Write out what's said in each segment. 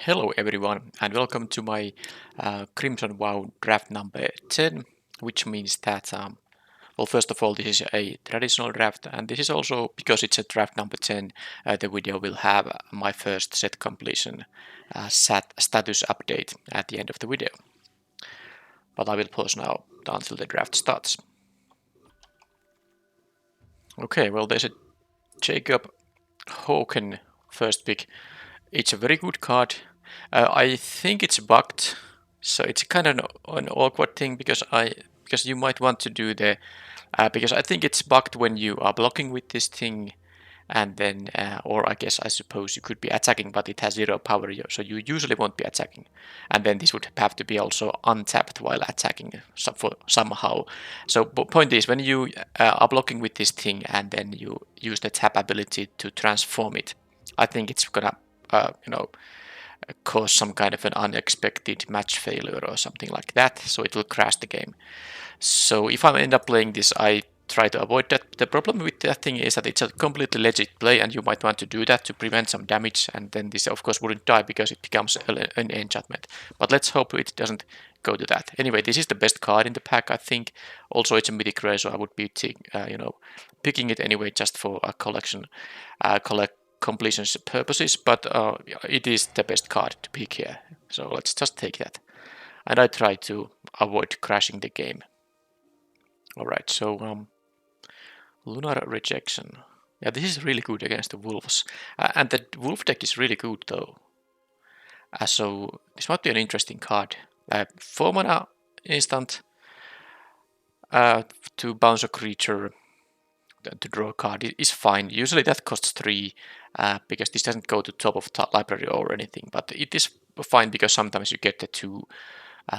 Hello everyone and welcome to my Crimson WoW draft number 10, which means that, well, first of all, this is a traditional draft, and this is also, because it's a draft number 10, the video will have my first set completion status update at the end of the video. But I will pause now until the draft starts. Okay, well, there's a Jacob Hawken first pick. It's a very good card. I think it's bugged, so it's kind of an awkward thing because you might want to do the because I think it's bugged when you are blocking with this thing, and then or I suppose you could be attacking, but it has 0 power, so you usually won't be attacking, and then this would have to be also untapped while attacking somehow. So point is, when you are blocking with this thing and then you use the tap ability to transform it, I think it's gonna cause some kind of an unexpected match failure or something like that, so it will crash the game. So if I end up playing this, I try to avoid that. The problem with that thing is that it's a completely legit play, and you might want to do that to prevent some damage, and then this of course wouldn't die because it becomes an enchantment. But let's hope it doesn't go to that. Anyway, this is the best card in the pack, I think. Also, it's a mythic rare, so I would be picking it anyway just for a completion purposes, but it is the best card to pick here, so let's just take that. And I try to avoid crashing the game. Alright, so Lunar Rejection. Yeah, this is really good against the wolves. And the wolf deck is really good though. So this might be an interesting card. 4 mana instant to bounce a creature to draw a card is fine. Usually that costs 3 because this doesn't go to top of the library or anything, but it is fine because sometimes you get the 2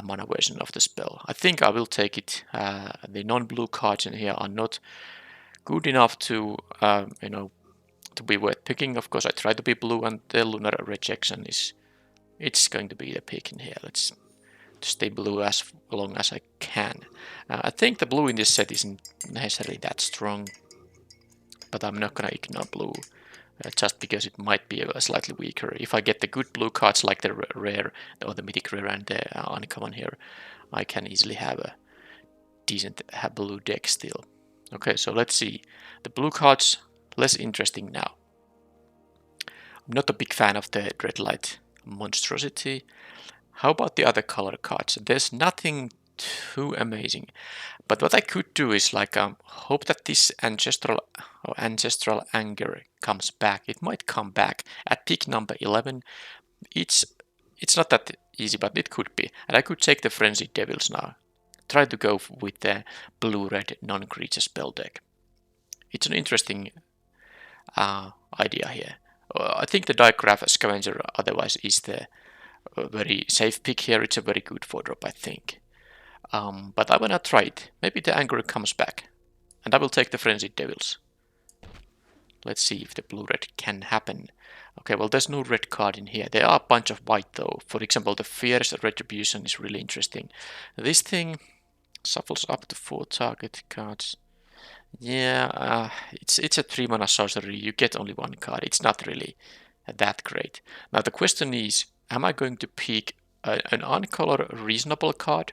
mana version of the spell. I think I will take it. The non-blue cards in here are not good enough to to be worth picking. Of course, I try to be blue, and the Lunar Rejection it's going to be the pick in here. Let's stay blue as long as I can. I think the blue in this set isn't necessarily that strong, but I'm not gonna ignore blue just because it might be slightly weaker. If I get the good blue cards like the rare or the mythic rare and the uncommon here, I can easily have a decent blue deck still. Okay, so let's see. The blue cards, less interesting now. I'm not a big fan of the red light monstrosity. How about the other color cards? There's nothing too amazing, but what I could do is hope that this ancestral anger comes back. It might come back at pick number 11. It's not that easy, but it could be, and I could take the Frenzied Devils now. Try to go with the blue-red non-creature spell deck. It's an interesting idea here. I think the Digraph Scavenger otherwise is the very safe pick here. It's a very good 4-drop, I think. But I wanna try it. Maybe the anger comes back, and I will take the Frenzied Devils. Let's see if the blue-red can happen. Okay, well, there's no red card in here. There are a bunch of white though. For example, the Fierce Retribution is really interesting. This thing shuffles up to 4 target cards. Yeah, it's a 3 mana sorcery. You get only 1 card. It's not really that great. Now the question is, am I going to pick an uncolor reasonable card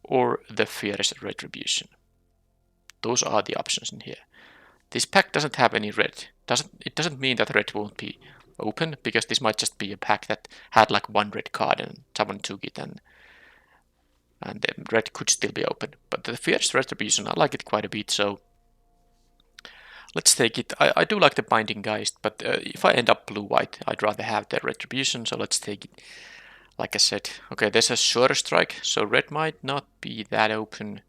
or the Fierce Retribution? Those are the options in here. This pack doesn't have any red. It doesn't mean that red won't be open, because this might just be a pack that had like 1 red card and someone took it, and then red could still be open. But the Fierce Retribution, I like it quite a bit, so let's take it. I do like the Binding Geist, but if I end up blue-white, I'd rather have the Retribution, so let's take it. Like I said, okay, there's a Sure Strike, so red might not be that open.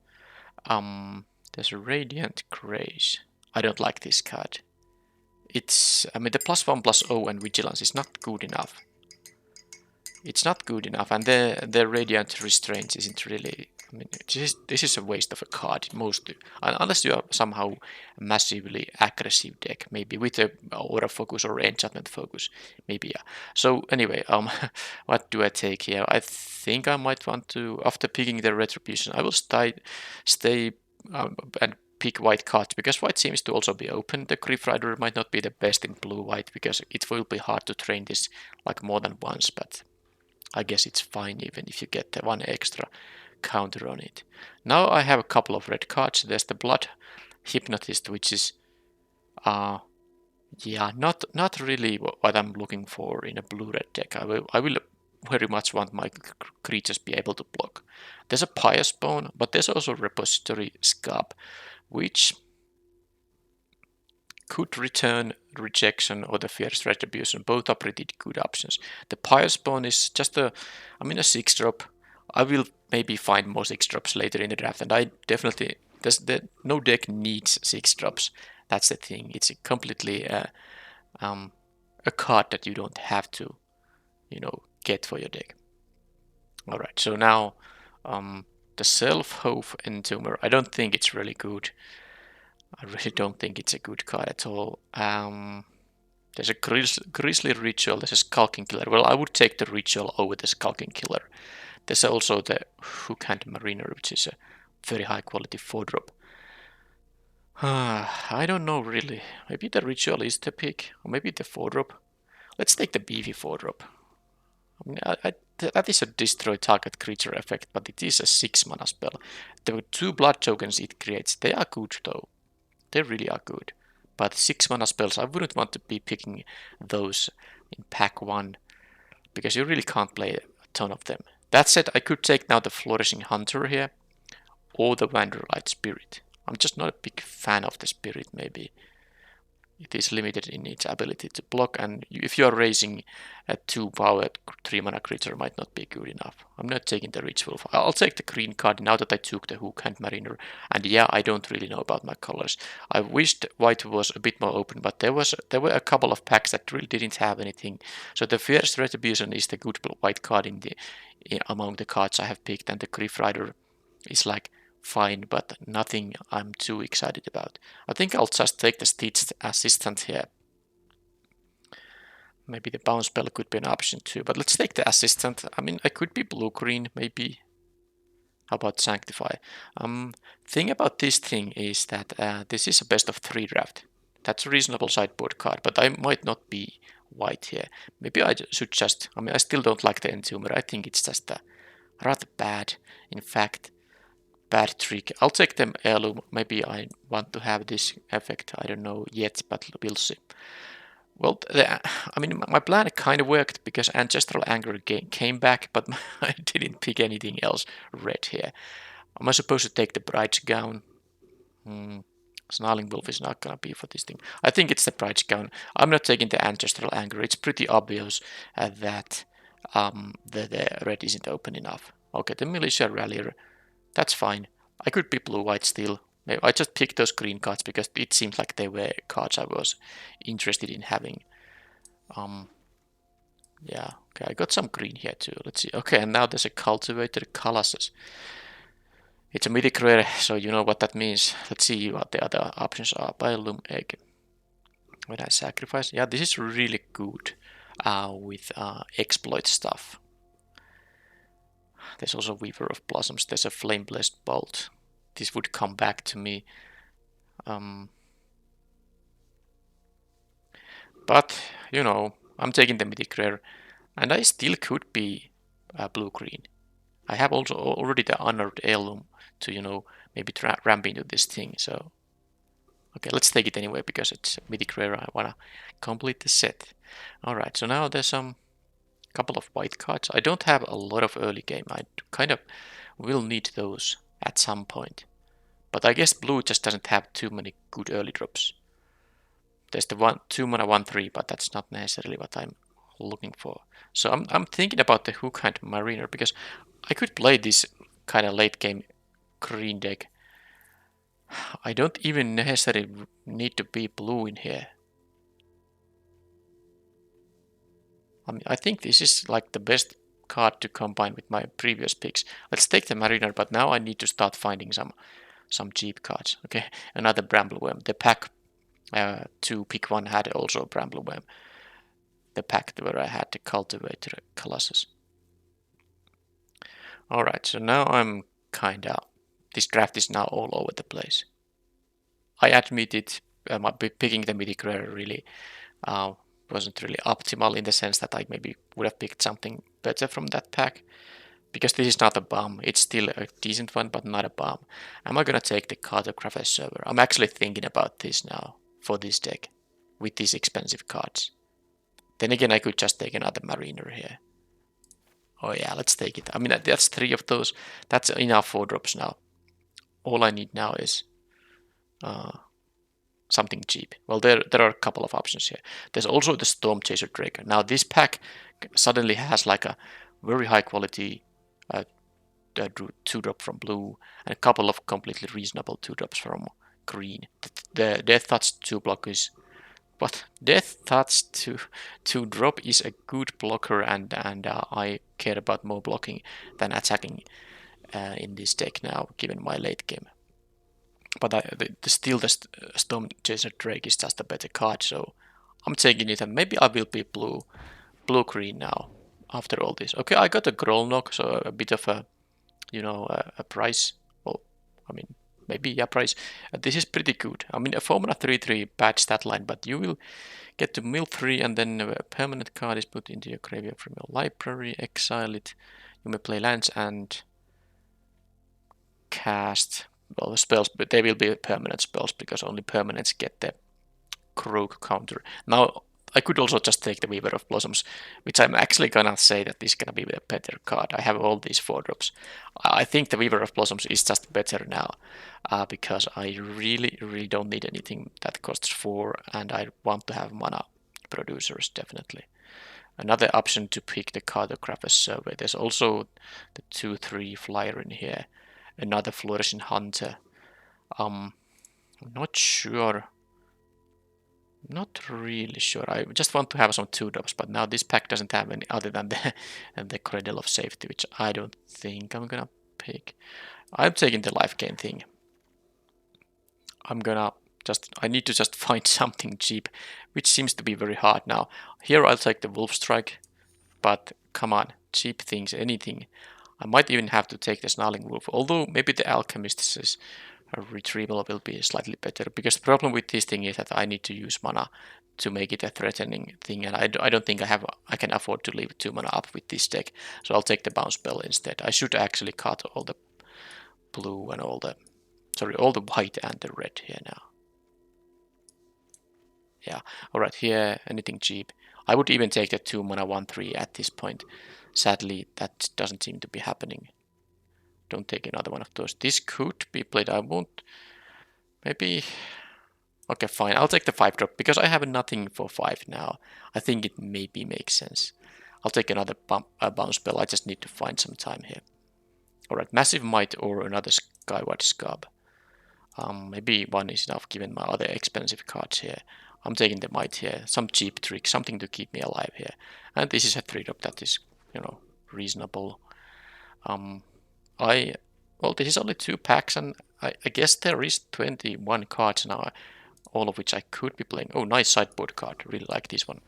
There's a Radiant Grace. I don't like this card. The +1/+0 and Vigilance is not good enough. It's not good enough, and the Radiant Restraints isn't really. This is a waste of a card, mostly, unless you are somehow massively aggressive deck, maybe with a Aura Focus or Enchantment Focus, maybe. Yeah. So anyway, what do I take here? I think I might want to, after picking the Retribution, I will stay and pick white cards because white seems to also be open. The Griff Rider might not be the best in blue-white because it will be hard to train this like more than once, but I guess it's fine even if you get the one extra counter on it. Now I have a couple of red cards. There's the Blood Hypnotist, which is yeah, not really what I'm looking for in a blue-red deck. I will very much want my creatures be able to block. There's a Pious Bone, but there's also Repository Scab, which could return Rejection or the Fierce Retribution. Both are pretty good options. The Pious Bone is just a 6-drop. I will maybe find more 6-drops later in the draft, and I definitely no deck needs 6-drops. That's the thing. It's completely a card that you don't have to, get for your deck. All right. So now the Self-Hope Entomber. I don't think it's really good. I really don't think it's a good card at all. There's a Grisly Ritual, there's a Skulking Killer. Well, I would take the Ritual over the Skulking Killer. There's also the Hookhand Mariner, which is a very high quality 4-drop. I don't know really. Maybe the Ritual is the pick, or maybe the 4-drop. Let's take the beefy 4-drop. That is a destroy target creature effect, but it is a 6-mana spell. The 2 blood tokens it creates, they are good though. They really are good. But 6-mana spells, I wouldn't want to be picking those in pack 1, because you really can't play a ton of them. That said, I could take now the Flourishing Hunter here, or the Wanderlight Spirit. I'm just not a big fan of the Spirit, maybe. It is limited in its ability to block, and if you are raising a 2-powered 3-mana creature, might not be good enough. I'm not taking the Ritual. I'll take the green card now that I took the Hookhand Mariner. And yeah, I don't really know about my colors. I wished white was a bit more open, but there were a couple of packs that really didn't have anything. So the Fierce Retribution is the good white card among the cards I have picked, and the Griff Rider is like fine, but nothing I'm too excited about. I think I'll just take the Stitched Assistant here. Maybe the bounce spell could be an option too, but let's take the Assistant. I could be blue-green, maybe. How about Sanctify? Thing about this thing is that this is a best of 3 draft. That's a reasonable sideboard card, but I might not be white here. Maybe I should just... I still don't like the Entomber. I think it's just rather bad. In fact, bad trick. I'll take them Heirloom. Maybe I want to have this effect. I don't know yet, but we'll see. Well, my plan kind of worked because Ancestral Anger came back, but I didn't pick anything else red here. Am I supposed to take the Bride's Gown? Snarling Wolf is not gonna be for this thing. I think it's the Bride's Gown. I'm not taking the Ancestral Anger. It's pretty obvious that the red isn't open enough. Okay, the Militia Rallier. That's fine. I could be blue-white still. I just picked those green cards because it seems like they were cards I was interested in having. Yeah, okay, I got some green here too. Let's see. Okay, and now there's a Cultivated Colossus. It's a mythic rare, so you know what that means. Let's see what the other options are. Biolume Egg. When I sacrifice. Yeah, this is really good with exploit stuff. There's also Weaver of Blossoms. There's a Flame Blessed Bolt. This would come back to me. But, I'm taking the mythic rare. And I still could be blue-green. I have also already the Honored Heirloom to, maybe ramp into this thing. So, okay, let's take it anyway because it's mythic rare. I want to complete the set. Alright, so now there's some couple of white cards. I don't have a lot of early game. I kind of will need those at some point. But I guess blue just doesn't have too many good early drops. There's the 2-mana 1/3, but that's not necessarily what I'm looking for. So I'm thinking about the Hookhand Mariner because I could play this kind of late game green deck. I don't even necessarily need to be blue in here. I think this is like the best card to combine with my previous picks. Let's take the Mariner, but now I need to start finding some cheap cards. Okay, another Brambleworm. The pack 2 pick 1 had also a Brambleworm. The pack where I had the Cultivator Colossus. Alright, so now I'm kinda... This draft is now all over the place. I admit it, picking the mythic rare really wasn't really optimal in the sense that I maybe would have picked something better from that pack. Because this is not a bomb, it's still a decent one, but not a bomb. Am I gonna take the cartographer server? I'm actually thinking about this now for this deck with these expensive cards. Then again, I could just take another mariner here. Oh yeah, let's take it. I mean, that's 3 of those. That's enough 4 drops now. All I need now is something cheap. Well, there are a couple of options here. There's also the Storm Chaser Draker. Now this pack suddenly has like a very high quality 2-drop from blue and a couple of completely reasonable 2-drops from green. The Death Touch 2-block is... But Death Touch 2-drop is a good blocker, and I care about more blocking than attacking in this deck now, given my late game. But still the Storm Chaser Drake is just a better card, so I'm taking it, and maybe I will be blue-green now after all this. Okay, I got a Growl Knock, so a bit of a, you know, a price. Well, I mean, maybe a price. This is pretty good. I mean, a 4-mana 3/3 bad stat line, but you will get to mill 3, and then a permanent card is put into your graveyard from your library, exile it. You may play lands and cast, well, spells, but they will be permanent spells because only permanents get the Croak counter. Now, I could also just take the Weaver of Blossoms, which I'm actually gonna say that this is gonna be a better card. I have all these 4 drops. I think the Weaver of Blossoms is just better now, because I really don't need anything that costs 4, and I want to have mana producers, definitely. Another option to pick the Cartographer's Survey. There's also the 2/3 flyer in here. Another Flourishing Hunter. I'm not sure. Not really sure. I just want to have some 2-drops, but now this pack doesn't have any other than the Cradle of Safety, which I don't think I'm gonna pick. I'm taking the life gain thing. I need to just find something cheap, which seems to be very hard now. Here I'll take the Wolf Strike, but come on, cheap things, anything. I might even have to take the Snarling Wolf, although maybe the Alchemist's retrieval will be slightly better, because the problem with this thing is that I need to use mana to make it a threatening thing, and I don't think I can afford to leave 2 mana up with this deck, so I'll take the Bounce Spell instead. I should actually cut all the blue and all the white and the red here now. Yeah, alright, here, anything cheap. I would even take the 2 mana 1/3 at this point. Sadly, that doesn't seem to be happening. Don't take another one of those. This could be played. I won't. Maybe. Okay, fine. I'll take the 5-drop because I have nothing for 5 now. I think it maybe makes sense. I'll take another bounce spell. I just need to find some time here. Alright, Massive Might or another Skyward Scab. Maybe one is enough given my other expensive cards here. I'm taking the Might here. Some cheap trick, something to keep me alive here. And this is a 3-drop that is, reasonable. Well, this is only 2 packs, and I guess there is 21 cards now, all of which I could be playing. Oh, nice sideboard card. Really like this one.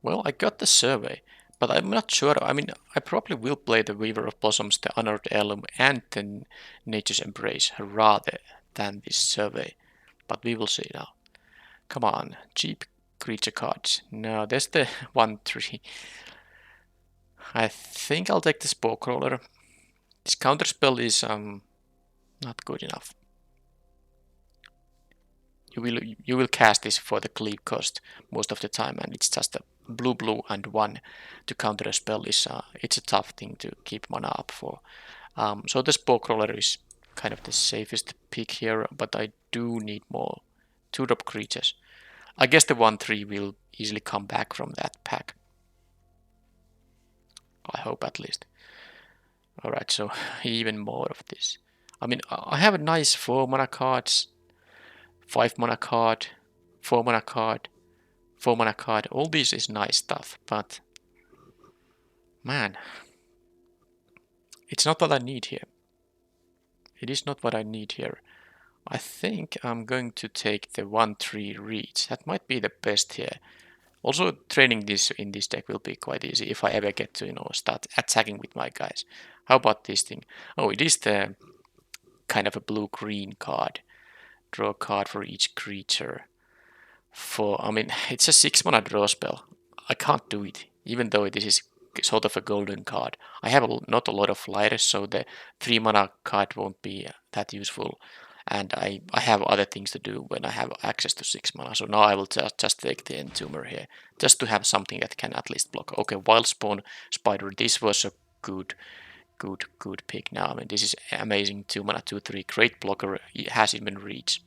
Well, I got the Survey, but I'm not sure. I mean, I probably will play the Weaver of Blossoms, the Honored Heirloom, and the Nature's Embrace rather than this Survey. But we will see now. Come on, cheap creature cards. No, there's the 1/3. I think I'll take the Spore Crawler. This counterspell is not good enough. You will cast this for the cleave cost most of the time, and it's just a blue and 1 to counter a spell is it's a tough thing to keep mana up for. So the Spore Crawler is kind of the safest pick here, but I do need more 2-drop creatures. I guess the 1/3 will easily come back from that pack. I hope at least. Alright, so even more of this. I mean, I have a nice 4 mana cards, 5 mana card, 4 mana card, 4 mana card. All this is nice stuff, but man, it's not what I need here. It is not what I need here. I think I'm going to take the 1/3 reach. That might be the best here. Also, training this in this deck will be quite easy if I ever get to, start attacking with my guys. How about this thing? Oh, it is the kind of a blue-green card. Draw a card for each creature. I mean, it's a 6-mana draw spell. I can't do it, even though this is sort of a golden card. I have not a lot of flyers, so the 3-mana card won't be that useful. And I have other things to do when I have access to 6 mana. So now I will just take the Entomber here, just to have something that can at least block. Okay, Wildspawn Spider, this was a good pick now. I mean, this is amazing. 2 mana, 2/3, great blocker. It has even reach.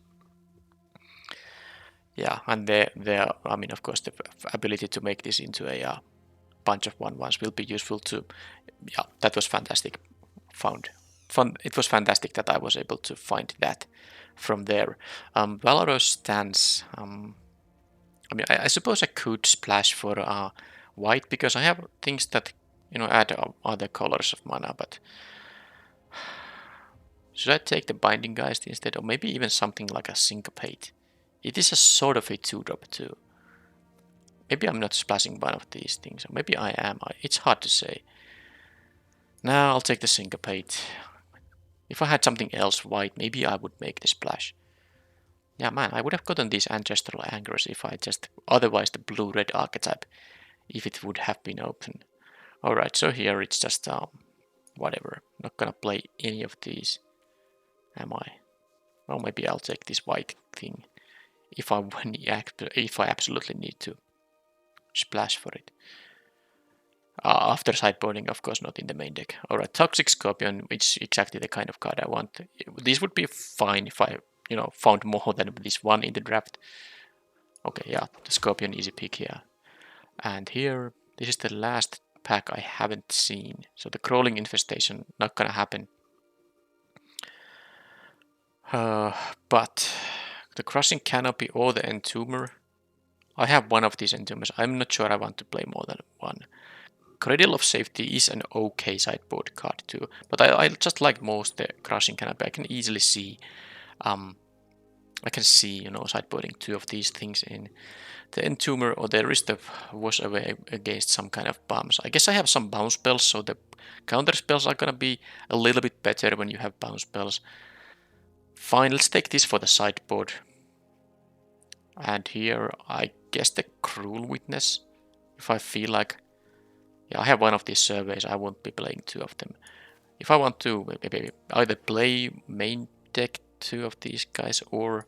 Yeah, and I mean, of course, the ability to make this into a bunch of 1/1s will be useful too. Yeah, that was fantastic. It was fantastic that I was able to find that from there. Valorous Stance. I mean, I suppose I could splash for white because I have things that add other colors of mana, but should I take the Binding Geist instead, or maybe even something like a Syncopate? It is a sort of a 2-drop too. Maybe I'm not splashing one of these things, or maybe I am. It's hard to say. Now I'll take the Syncopate. If I had something else white, maybe I would make the splash. Yeah, man, I would have gotten these Ancestral Anchors if I just... Otherwise the blue-red archetype, if it would have been open. Alright, so here it's just... whatever. Not gonna play any of these. Am I? Well, maybe I'll take this white thing. If I absolutely need to splash for it. After sideboarding, of course, not in the main deck. Alright, Toxic Scorpion, which is exactly the kind of card I want. This would be fine if I, found more than this one in the draft. Okay, yeah, the Scorpion easy pick here. And here, this is the last pack I haven't seen. So the Crawling Infestation, not gonna happen. But the Crushing Canopy or the Entomber. I have one of these Entombers. I'm not sure I want to play more than one. Cradle of Safety is an okay sideboard card too, but I just like most the Crushing Canopy. I can easily see, sideboarding 2 of these things in the Entomber, or the Wrist of Wash Away against some kind of bounce. I guess I have some bounce spells, so the counter spells are gonna be a little bit better when you have bounce spells. Fine, let's take this for the sideboard. And here, I guess the Cruel Witness, if I feel like. Yeah, I have one of these surveys, I won't be playing 2 of them. If I want to, maybe either play main deck 2 of these guys, or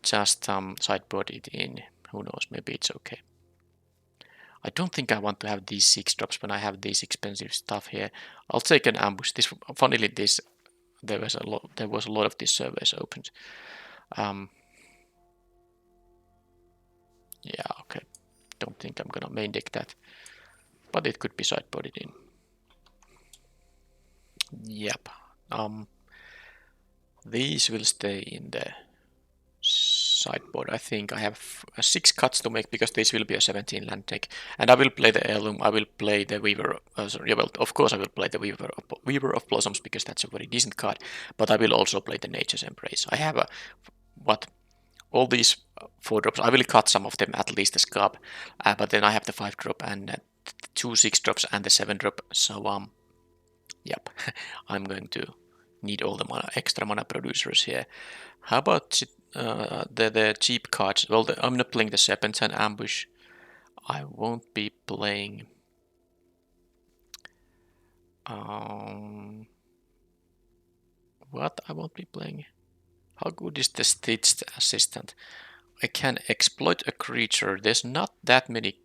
just sideboard it in. Who knows, maybe it's okay. I don't think I want to have these 6 drops when I have this expensive stuff here. I'll take an Ambush. Funnily, there was a lot of these surveys opened. Yeah, okay. Don't think I'm gonna main deck that. But it could be sideboarded in. Yep. These will stay in the sideboard. I think I have 6 cuts to make because this will be a 17 land deck. And I will play the Heirloom. I will play the Weaver. Of course I will play the Weaver of Blossoms because that's a very decent card. But I will also play the Nature's Embrace. I have all these 4 drops. I will cut some of them, at least the Scab. But then I have the 5 drop and 2 6-drops and the 7-drop. So yep, I'm going to need all the extra mana producers here. How about the cheap cards? Well, I'm not playing the Serpentine Ambush. I won't be playing. What? I won't be playing. How good is the Stitched Assistant? I can exploit a creature. There's not that many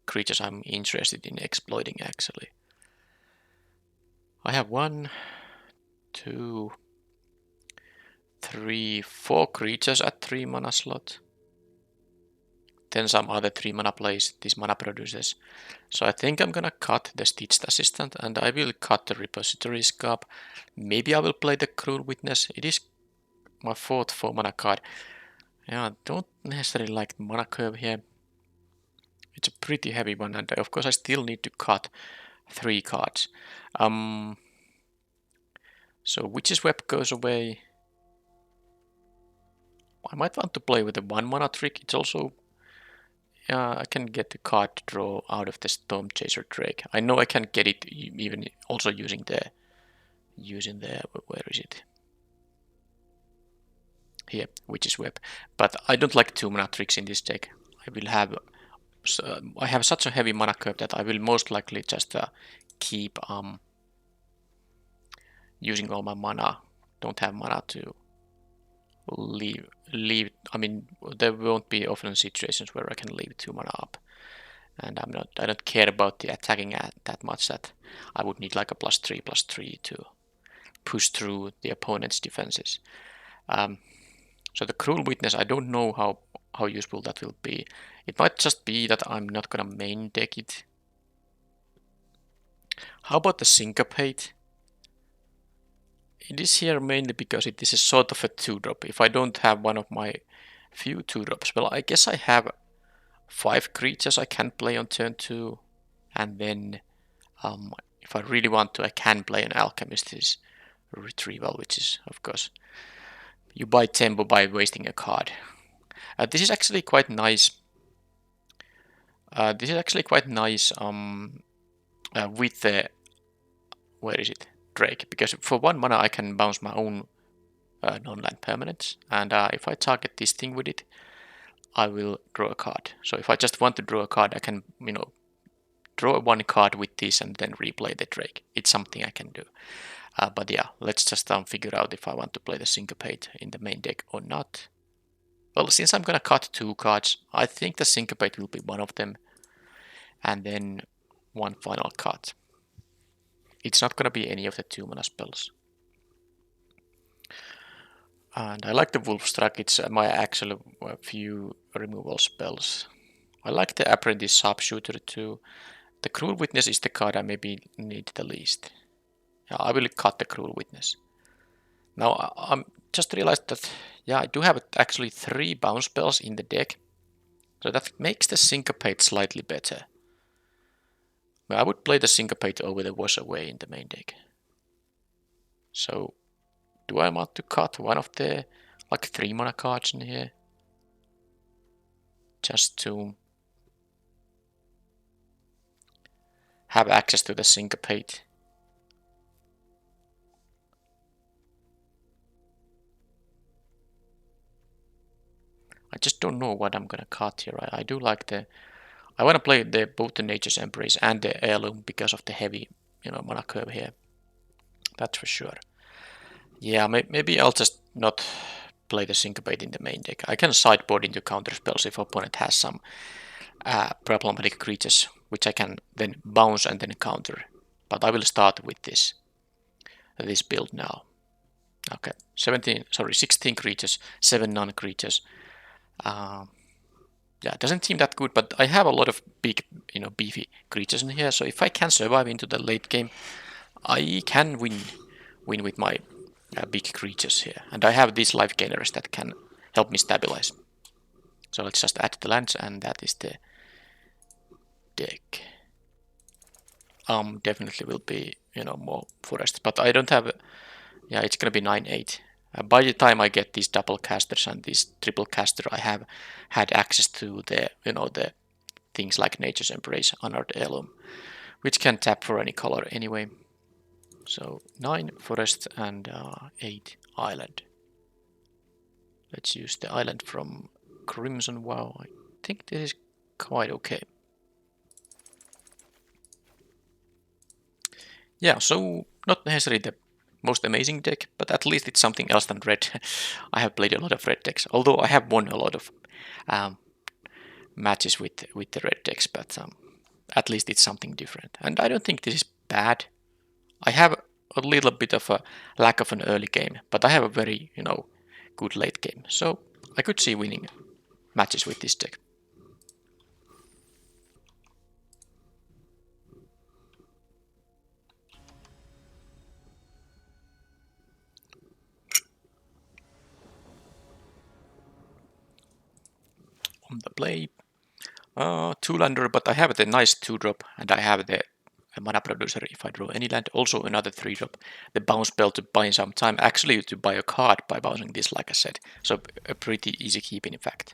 creatures I'm interested in exploiting, actually. I have 1, 2, 3, 4 creatures at 3 mana slot. Then some other 3 mana plays, these mana producers. So I think I'm gonna cut the Stitched Assistant and I will cut the Repository Scab. Maybe I will play the Cruel Witness. It is my 4th 4 mana card. Yeah, I don't necessarily like the mana curve here. It's a pretty heavy one, and of course I still need to cut 3 cards. So Witch's Web goes away. I might want to play with the 1 mana trick. It's also... I can get the card draw out of the Storm Chaser Drake. I know I can get it even also using the... Where is it? here, which is web. But I don't like 2 mana tricks in this deck. I have such a heavy mana curve that I will most likely just keep using all my mana. Don't have mana to leave. I mean, there won't be often situations where I can leave 2 mana up, and I don't care about the attacking that much that I would need like a +3/+3 to push through the opponent's defenses. So the Cruel Witness, I don't know how useful that will be. It might just be that I'm not gonna main deck it. How about the Syncopate? It is here mainly because it is a sort of a 2-drop. If I don't have one of my few 2-drops, well, I guess I have 5 creatures I can play on turn 2, and then if I really want to, I can play an Alchemist's Retrieval, which is, of course, you buy tempo by wasting a card. This is actually quite nice. With the, where is it, Drake, because for 1 mana I can bounce my own non-land permanents, and if I target this thing with it, I will draw a card. So if I just want to draw a card, I can, draw 1 card with this and then replay the Drake. It's something I can do. But yeah, let's just figure out if I want to play the Syncopate in the main deck or not. Well, since I'm gonna cut 2 cards, I think the Syncopate will be one of them, and then 1 final cut. It's not gonna be any of the 2 mana spells. And I like the Wolfstruck, it's my actual few removal spells. I like the Apprentice Sharpshooter too. The Cruel Witness is the card I maybe need the least. Yeah, I will cut the Cruel Witness. Now I'm just realized that, yeah, I do have actually 3 bounce spells in the deck. So that makes the Syncopate slightly better. Well, I would play the Syncopate over the Wash Away in the main deck. So, do I want to cut one of the like 3 mana cards in here? Just to have access to the Syncopate. I just don't know what I'm gonna cut here. I do like I want to play both the Nature's Embrace and the Heirloom because of the heavy, mana curve here. That's for sure. Yeah, maybe I'll just not play the Syncopate in the main deck. I can sideboard into counter spells if opponent has some problematic creatures, which I can then bounce and then counter. But I will start with this build now. Okay, 16 creatures, 7 non-creatures. Yeah, it doesn't seem that good, but I have a lot of big, beefy creatures in here. So if I can survive into the late game, I can win with my big creatures here. And I have these life gainers that can help me stabilize. So let's just add the lands, and that is the deck. Definitely will be, more forests, but I don't have. Yeah, it's gonna be 9/8. By the time I get these double casters and this triple caster, I have had access to the, the things like Nature's Embrace, Honored Heirloom, which can tap for any color anyway. So 9 forest and 8 island. Let's use the island from Crimson WoW. I think this is quite okay. Yeah, so not necessarily the most amazing deck, but at least it's something else than red. I have played a lot of red decks, although I have won a lot of matches with the red decks, but at least it's something different. And I don't think this is bad. I have a little bit of a lack of an early game, but I have a very, good late game. So I could see winning matches with this deck. On the play, 2-lander, but I have the nice 2-drop, and I have the mana producer if I draw any land. Also another 3-drop, the bounce spell to buy some time, actually to buy a card by bouncing this, like I said. So a pretty easy keep in fact.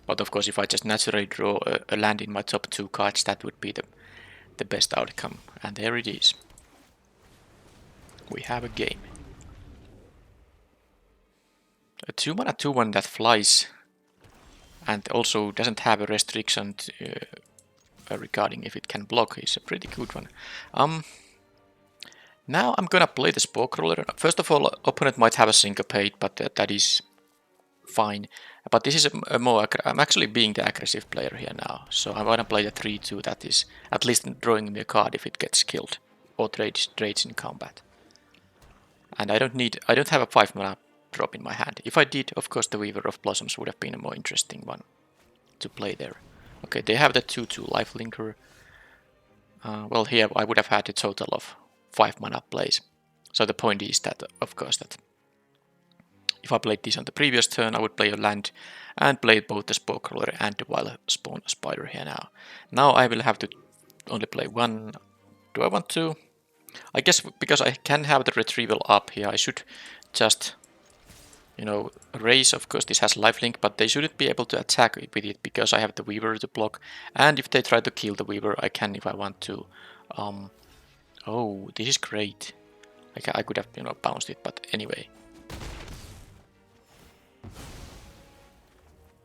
But of course, if I just naturally draw a land in my top 2 cards, that would be the best outcome. And there it is. We have a game. A 2-mana 2/1 that flies and also doesn't have a restriction regarding if it can block is a pretty good one. Now I'm gonna play the Spore Crawler. First of all, opponent might have a Syncopate, but that is fine. But this is a more... I'm actually being the aggressive player here now. So I'm gonna play the 3/2 that is at least drawing me a card if it gets killed or trades in combat. And I don't have a 5-mana drop in my hand. If I did, of course the Weaver of Blossoms would have been a more interesting one to play there. Okay, they have the 2/2 lifelinker. Well, here I would have had a total of 5 mana plays. So the point is that, of course, that if I played this on the previous turn, I would play a land and play both the Spore Crawler and the Wild Spawn Spider here now. Now I will have to only play one. Do I want to? I guess because I can have the retrieval up here, I should just, you know, raise. Of course, this has lifelink, but they shouldn't be able to attack with it because I have the Weaver to block. And if they try to kill the Weaver, I can if I want to. Oh, this is great. I could have, you know, bounced it, but anyway.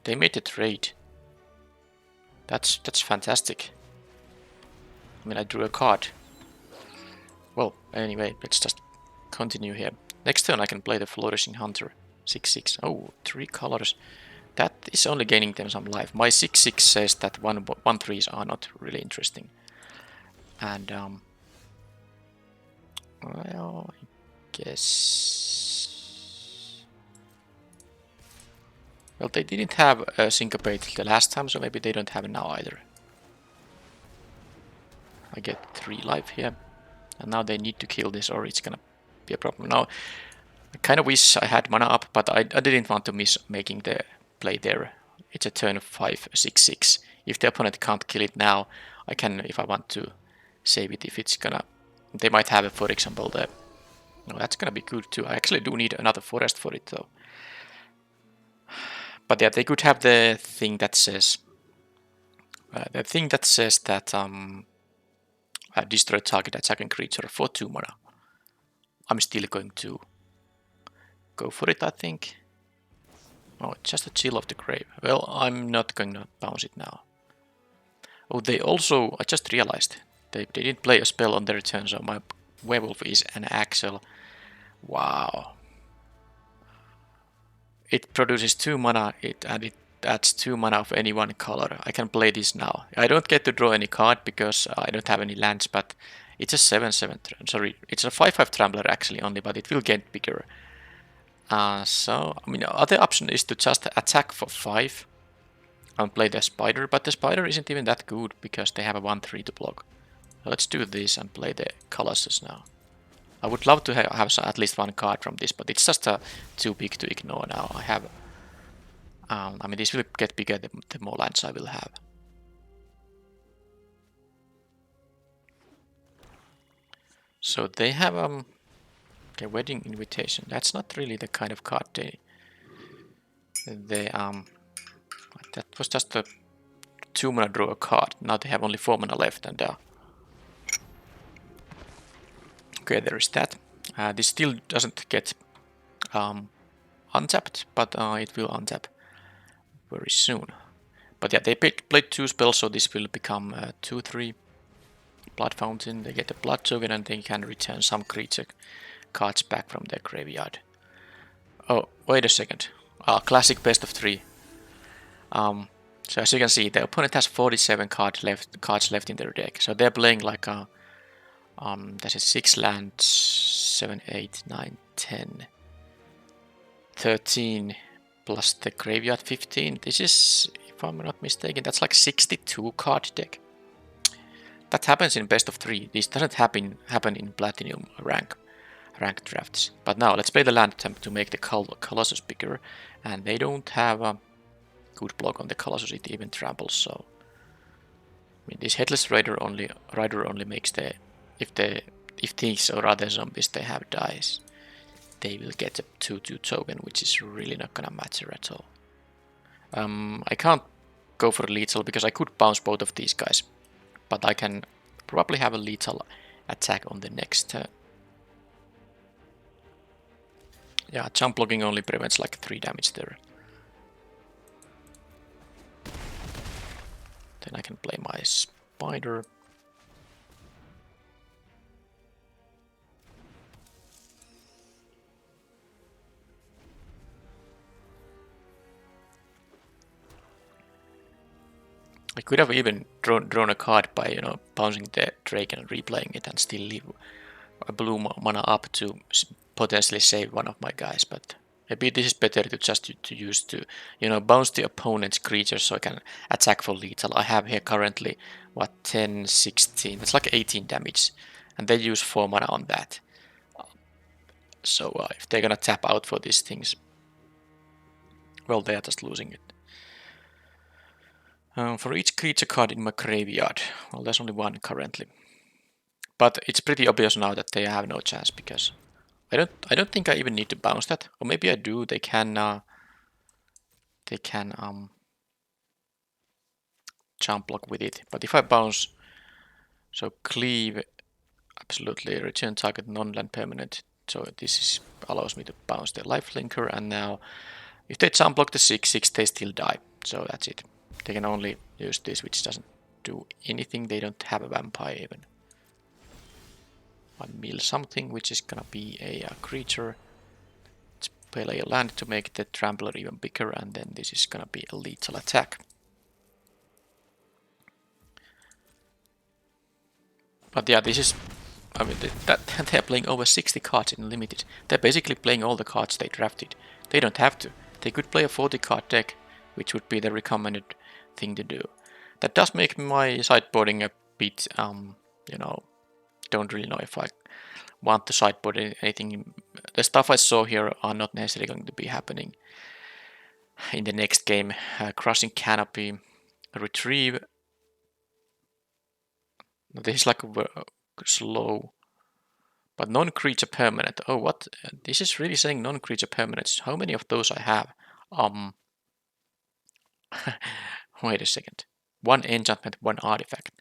They made a trade. That's fantastic. I mean, I drew a card. Well, anyway, let's just continue here. Next turn I can play the Flourishing Hunter. 6/6. Oh, 3 colors. That is only gaining them some life. My 6/6 says that 1/3s are not really interesting. And, well, I guess... Well, they didn't have a Syncopate the last time, so maybe they don't have it now either. I get 3 life here. And now they need to kill this or it's gonna be a problem. Now, I kind of wish I had mana up, but I didn't want to miss making the play there. It's a turn 5, 6/6. If the opponent can't kill it now, I can, if I want to, save it if it's gonna... They might have, for example, the... No, that's gonna be good too. I actually do need another forest for it though. But yeah, they could have the thing that says... that... destroy target attacking creature for 2 mana. I'm still going to go for it, I think. Oh, it's just a Chill of the Grave. Well, I'm not going to bounce it now. Oh, they also... I just realized. They didn't play a spell on their turn, so my Werewolf is an Axel. Wow. It produces 2 mana, and it adds 2 mana of any one color. I can play this now. I don't get to draw any card because I don't have any lands, but it's a 7/7. Sorry, it's a 5/5 Trampler actually only, but it will get bigger. So, I mean, other option is to just attack for 5 and play the Spider, but the Spider isn't even that good because they have a 1/3 to block. So let's do this and play the Colossus now. I would love to have at least 1 card from this, but it's just too big to ignore now. I have... I mean, this will get bigger the more lands I will have. So they have okay, Wedding Invitation. That's not really the kind of card they that was just a 2 mana draw a card. Now they have only 4 mana left, and okay, there is that. This still doesn't get untapped, but it will untap very soon. But yeah, they played 2 spells, so this will become 2/3 Blood Fountain. They get a Blood Token and they can return some creature cards back from their graveyard. Oh, wait a second. Classic best of 3. So as you can see, the opponent has 47 cards left in their deck. So they're playing like a there's a 6 lands, 7, 8, 9, 10, 13 plus the graveyard 15. This is, if I'm not mistaken, that's like 62 card deck. That happens in best of 3. This doesn't happen in platinum rank drafts. But now let's play the land attempt to make the Colossus bigger, and they don't have a good block on the Colossus. It even tramples. So I mean, this Headless Rider only makes the if things or other zombies they have dies, they will get a 2/2 token, which is really not gonna matter at all. I can't go for lethal because I could bounce both of these guys, but I can probably have a lethal attack on the next turn. Yeah, jump blocking only prevents like 3 damage there. Then I can play my spider. I could have even drawn a card by, you know, bouncing the Drake and replaying it and still leave a blue mana up to potentially save one of my guys, but maybe this is better to just to use to, you know, bounce the opponent's creatures so I can attack for lethal. I have here currently, what, 10, 16, it's like 18 damage, and they use 4 mana on that. So if they're gonna tap out for these things, well, they are just losing it. For each creature card in my graveyard, well, there's only one currently. But it's pretty obvious now that they have no chance because I don't think I even need to bounce that, or maybe I do. They can jump block with it. But if I bounce, so cleave, absolutely return target non-land permanent. So this allows me to bounce the lifelinker, and now if they jump block the 6/6, they still die. So that's it. They can only use this, which doesn't do anything. They don't have a vampire even. One mill something, which is gonna be a creature. Let's play a land to make the trampler even bigger, and then this is gonna be a lethal attack. But yeah, this is, I mean, they're playing over 60 cards in limited. They're basically playing all the cards they drafted. They don't have to. They could play a 40 card deck, which would be the recommended thing to do. That does make my sideboarding a bit, you know, don't really know if I want to sideboard anything. The stuff I saw here are not necessarily going to be happening in the next game. Crushing Canopy, Retrieve. This is like slow, but non-creature permanent. Oh, what? This is really saying non-creature permanents. How many of those I have? Wait a second. 1 enchantment, 1 artifact.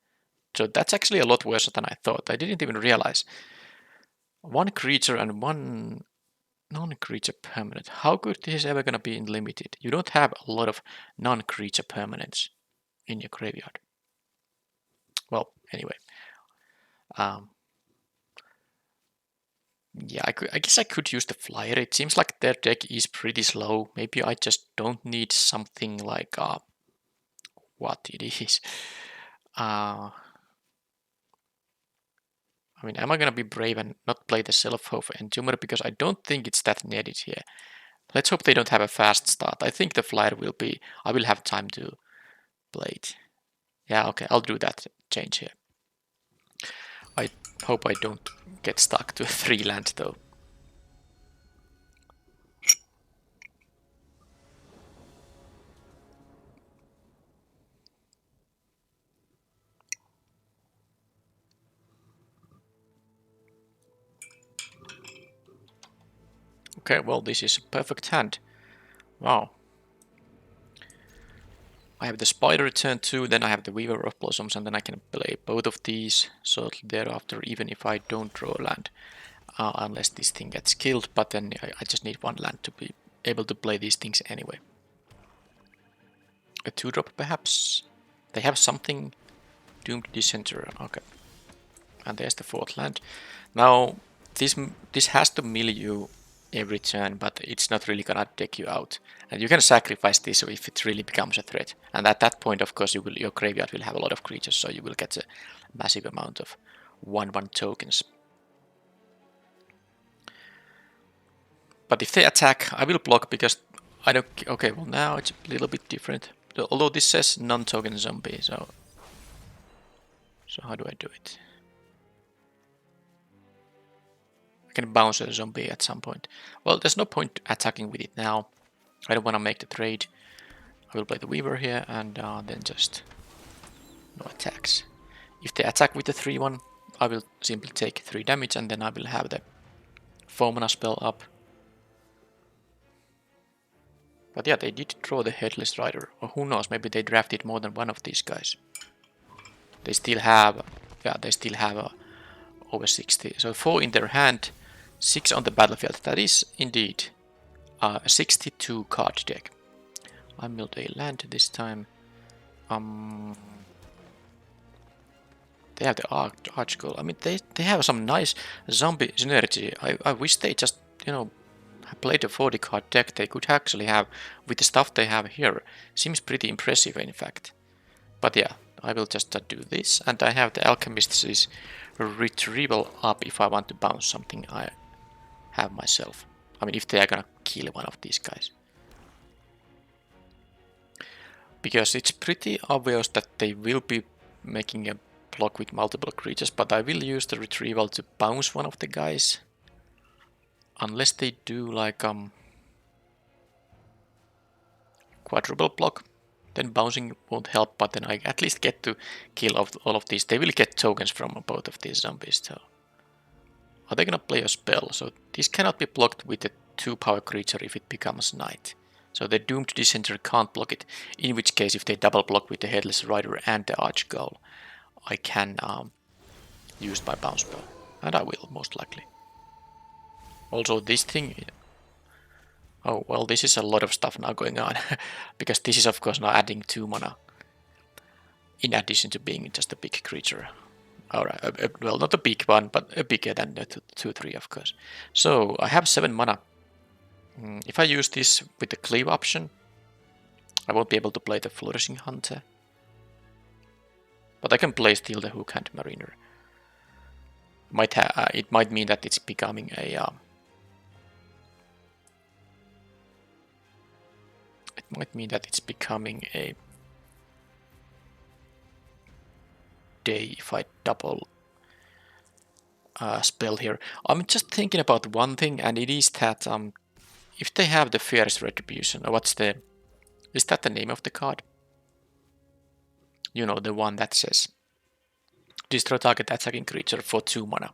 So that's actually a lot worse than I thought. I didn't even realize. 1 creature and 1 non-creature permanent. How good this is ever gonna be in limited? You don't have a lot of non-creature permanents in your graveyard. Well, anyway. Yeah, I guess I could use the flyer. It seems like their deck is pretty slow. Maybe I just don't need something like what it is. I mean, am I gonna be brave and not play the Self-Hof Entomber because I don't think it's that needed here. Let's hope they don't have a fast start. I think the flyer will be. I will have time to play it. Yeah, okay, I'll do that change here. I hope I don't get stuck to a 3 land though. Okay, well, this is a perfect hand. Wow. I have the Spider turn 2, then I have the Weaver of Blossoms, and then I can play both of these shortly thereafter, even if I don't draw a land. Unless this thing gets killed, but then I just need 1 land to be able to play these things anyway. A 2-drop perhaps? They have something. Doomed Dissenter, okay. And there's the 4th land. Now, this has to mill you every turn, but it's not really gonna deck you out. And you can sacrifice this if it really becomes a threat. And at that point, of course, your graveyard will have a lot of creatures, so you will get a massive amount of 1/1 tokens. But if they attack, I will block because I don't. Okay, well now it's a little bit different. Although this says non-token zombie, so how do I do it? I can bounce a zombie at some point. Well, there's no point attacking with it now. I don't want to make the trade. I will play the Weaver here and then just no attacks. If they attack with the 3/1, I will simply take 3 damage and then I will have the 4 mana spell up. But yeah, they did draw the Headless Rider. Or who knows, maybe they drafted more than one of these guys. They still have, yeah, they still have over 60. So 4 in their hand, 6 on the battlefield. That is indeed a 62 card deck. I milled a land this time. They have the Archgoal. I mean, they have some nice zombie synergy. I wish they just, you know, played a 40 card deck. They could actually have, with the stuff they have here, seems pretty impressive in fact. But yeah, I will just do this, and I have the Alchemist's retrieval up if I want to bounce something I have myself. I mean, if they are gonna kill one of these guys. Because it's pretty obvious that they will be making a block with multiple creatures, but I will use the retrieval to bounce one of the guys. Unless they do like quadruple block, then bouncing won't help, but then I at least get to kill all of these. They will get tokens from both of these zombies, so. Are they gonna play a spell? So this cannot be blocked with a 2-power creature if it becomes night. So the Doomed Dissenter can't block it, in which case if they double block with the Headless Rider and the Archgoal, I can use my bounce spell. And I will, most likely. Also this thing... Oh, well, this is a lot of stuff now going on, because this is of course now adding 2 mana, in addition to being just a big creature. Alright, well, not a big one, but bigger than the 2-3, of course. So, I have 7 mana. If I use this with the cleave option, I won't be able to play the Flourishing Hunter. But I can play still the Hookhand Mariner. It might mean that it's becoming a... it might mean that it's becoming a... day if I double spell here. I'm just thinking about one thing, and it is that if they have the Fierce Retribution, or is that the name of the card? You know, the one that says destroy target attacking creature for 2 mana.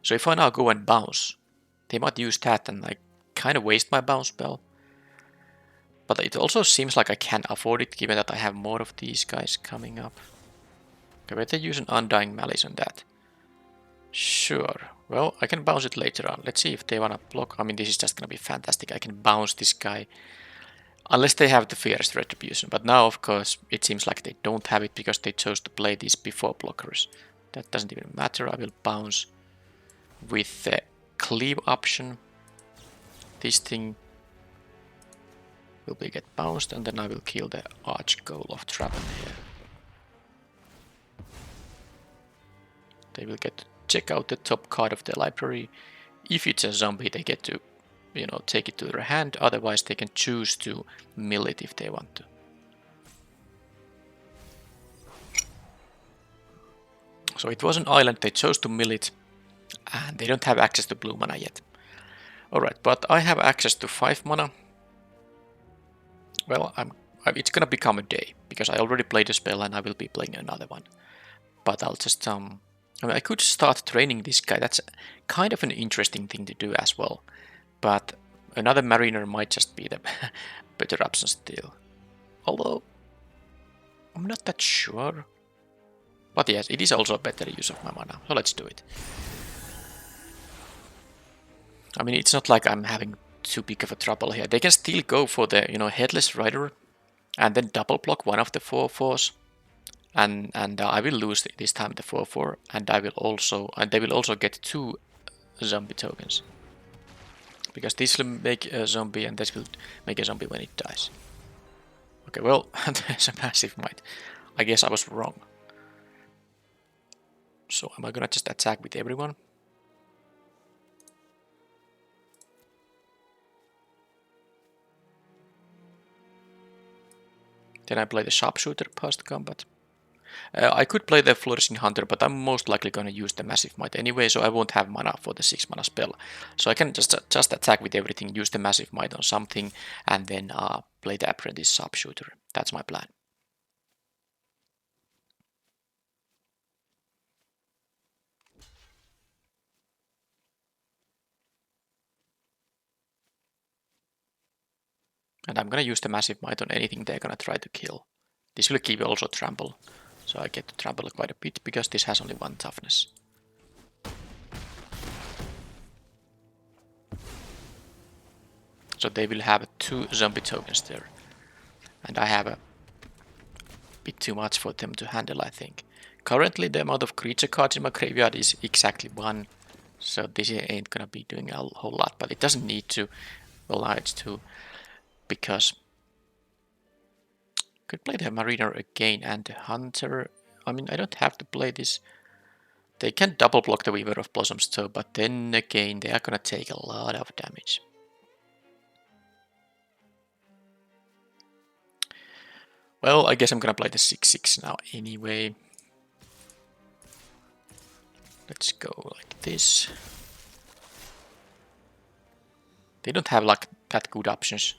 So if I now go and bounce, they might use that and I kind of waste my bounce spell. But it also seems like I can afford it, given that I have more of these guys coming up. Okay, better use an Undying Malice on that. Sure. Well, I can bounce it later on. Let's see if they wanna block. I mean, this is just gonna be fantastic. I can bounce this guy. Unless they have the Fierce Retribution. But now, of course, it seems like they don't have it because they chose to play these before blockers. That doesn't even matter. I will bounce with the cleave option. This thing will get bounced, and then I will kill the Archgoal of Travel here. They will get to check out the top card of the library. If it's a zombie, they get to, you know, take it to their hand. Otherwise, they can choose to mill it if they want to. So it was an island, they chose to mill it, and they don't have access to blue mana yet. Alright, but I have access to 5 mana. Well, it's gonna become a day, because I already played a spell and I will be playing another one. But I'll just, I mean, I could start training this guy. That's kind of an interesting thing to do as well. But another Mariner might just be the better option still. Although, I'm not that sure. But yes, it is also a better use of my mana. So let's do it. I mean, it's not like I'm having too big of a trouble here. They can still go for the, you know, Headless Rider and then double block one of the 4/4s. And I will lose this time the 4/4, and they will also get 2 zombie tokens. Because this will make a zombie and this will make a zombie when it dies. Okay, well, there's a massive might. I guess I was wrong. So am I gonna just attack with everyone? Then I play the Sharpshooter post combat. I could play the Flourishing Hunter, but I'm most likely going to use the Massive Might anyway, so I won't have mana for the 6 mana spell. So I can just attack with everything, use the Massive Might on something, and then play the Apprentice Sharpshooter. That's my plan. And I'm going to use the Massive Might on anything they're going to try to kill. This will give also Trample. So I get to trample quite a bit, because this has only 1 toughness. So they will have 2 zombie tokens there. And I have a bit too much for them to handle, I think. Currently the amount of creature cards in my graveyard is exactly 1. So this ain't gonna be doing a whole lot, but it doesn't need to. Well, it's 2. Because could play the Mariner again and the Hunter. I mean, I don't have to play this. They can double block the Weaver of Blossoms too, but then again, they are gonna take a lot of damage. Well, I guess I'm gonna play the 6/6 now anyway. Let's go like this. They don't have like that good options.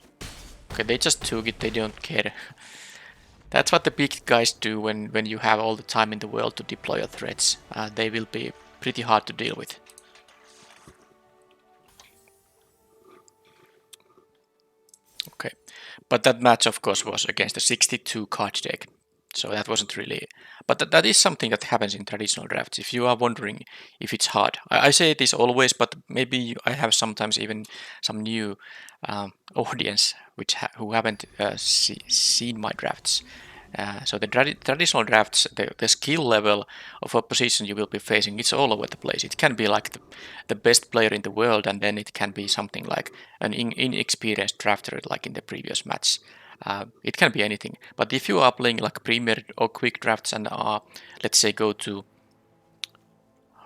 Okay, they just took it, they don't care. That's what the big guys do when you have all the time in the world to deploy your threats. They will be pretty hard to deal with. Okay, but that match of course was against a 62 card deck. So that wasn't really... But that is something that happens in traditional drafts. If you are wondering if it's hard. I say this always, but maybe I have sometimes even some new audience who haven't seen my drafts. So the traditional drafts, the skill level of opposition you will be facing, it's all over the place. It can be like the best player in the world, and then it can be something like an inexperienced drafter like in the previous match. It can be anything. But if you are playing like premier or quick drafts and let's say go to...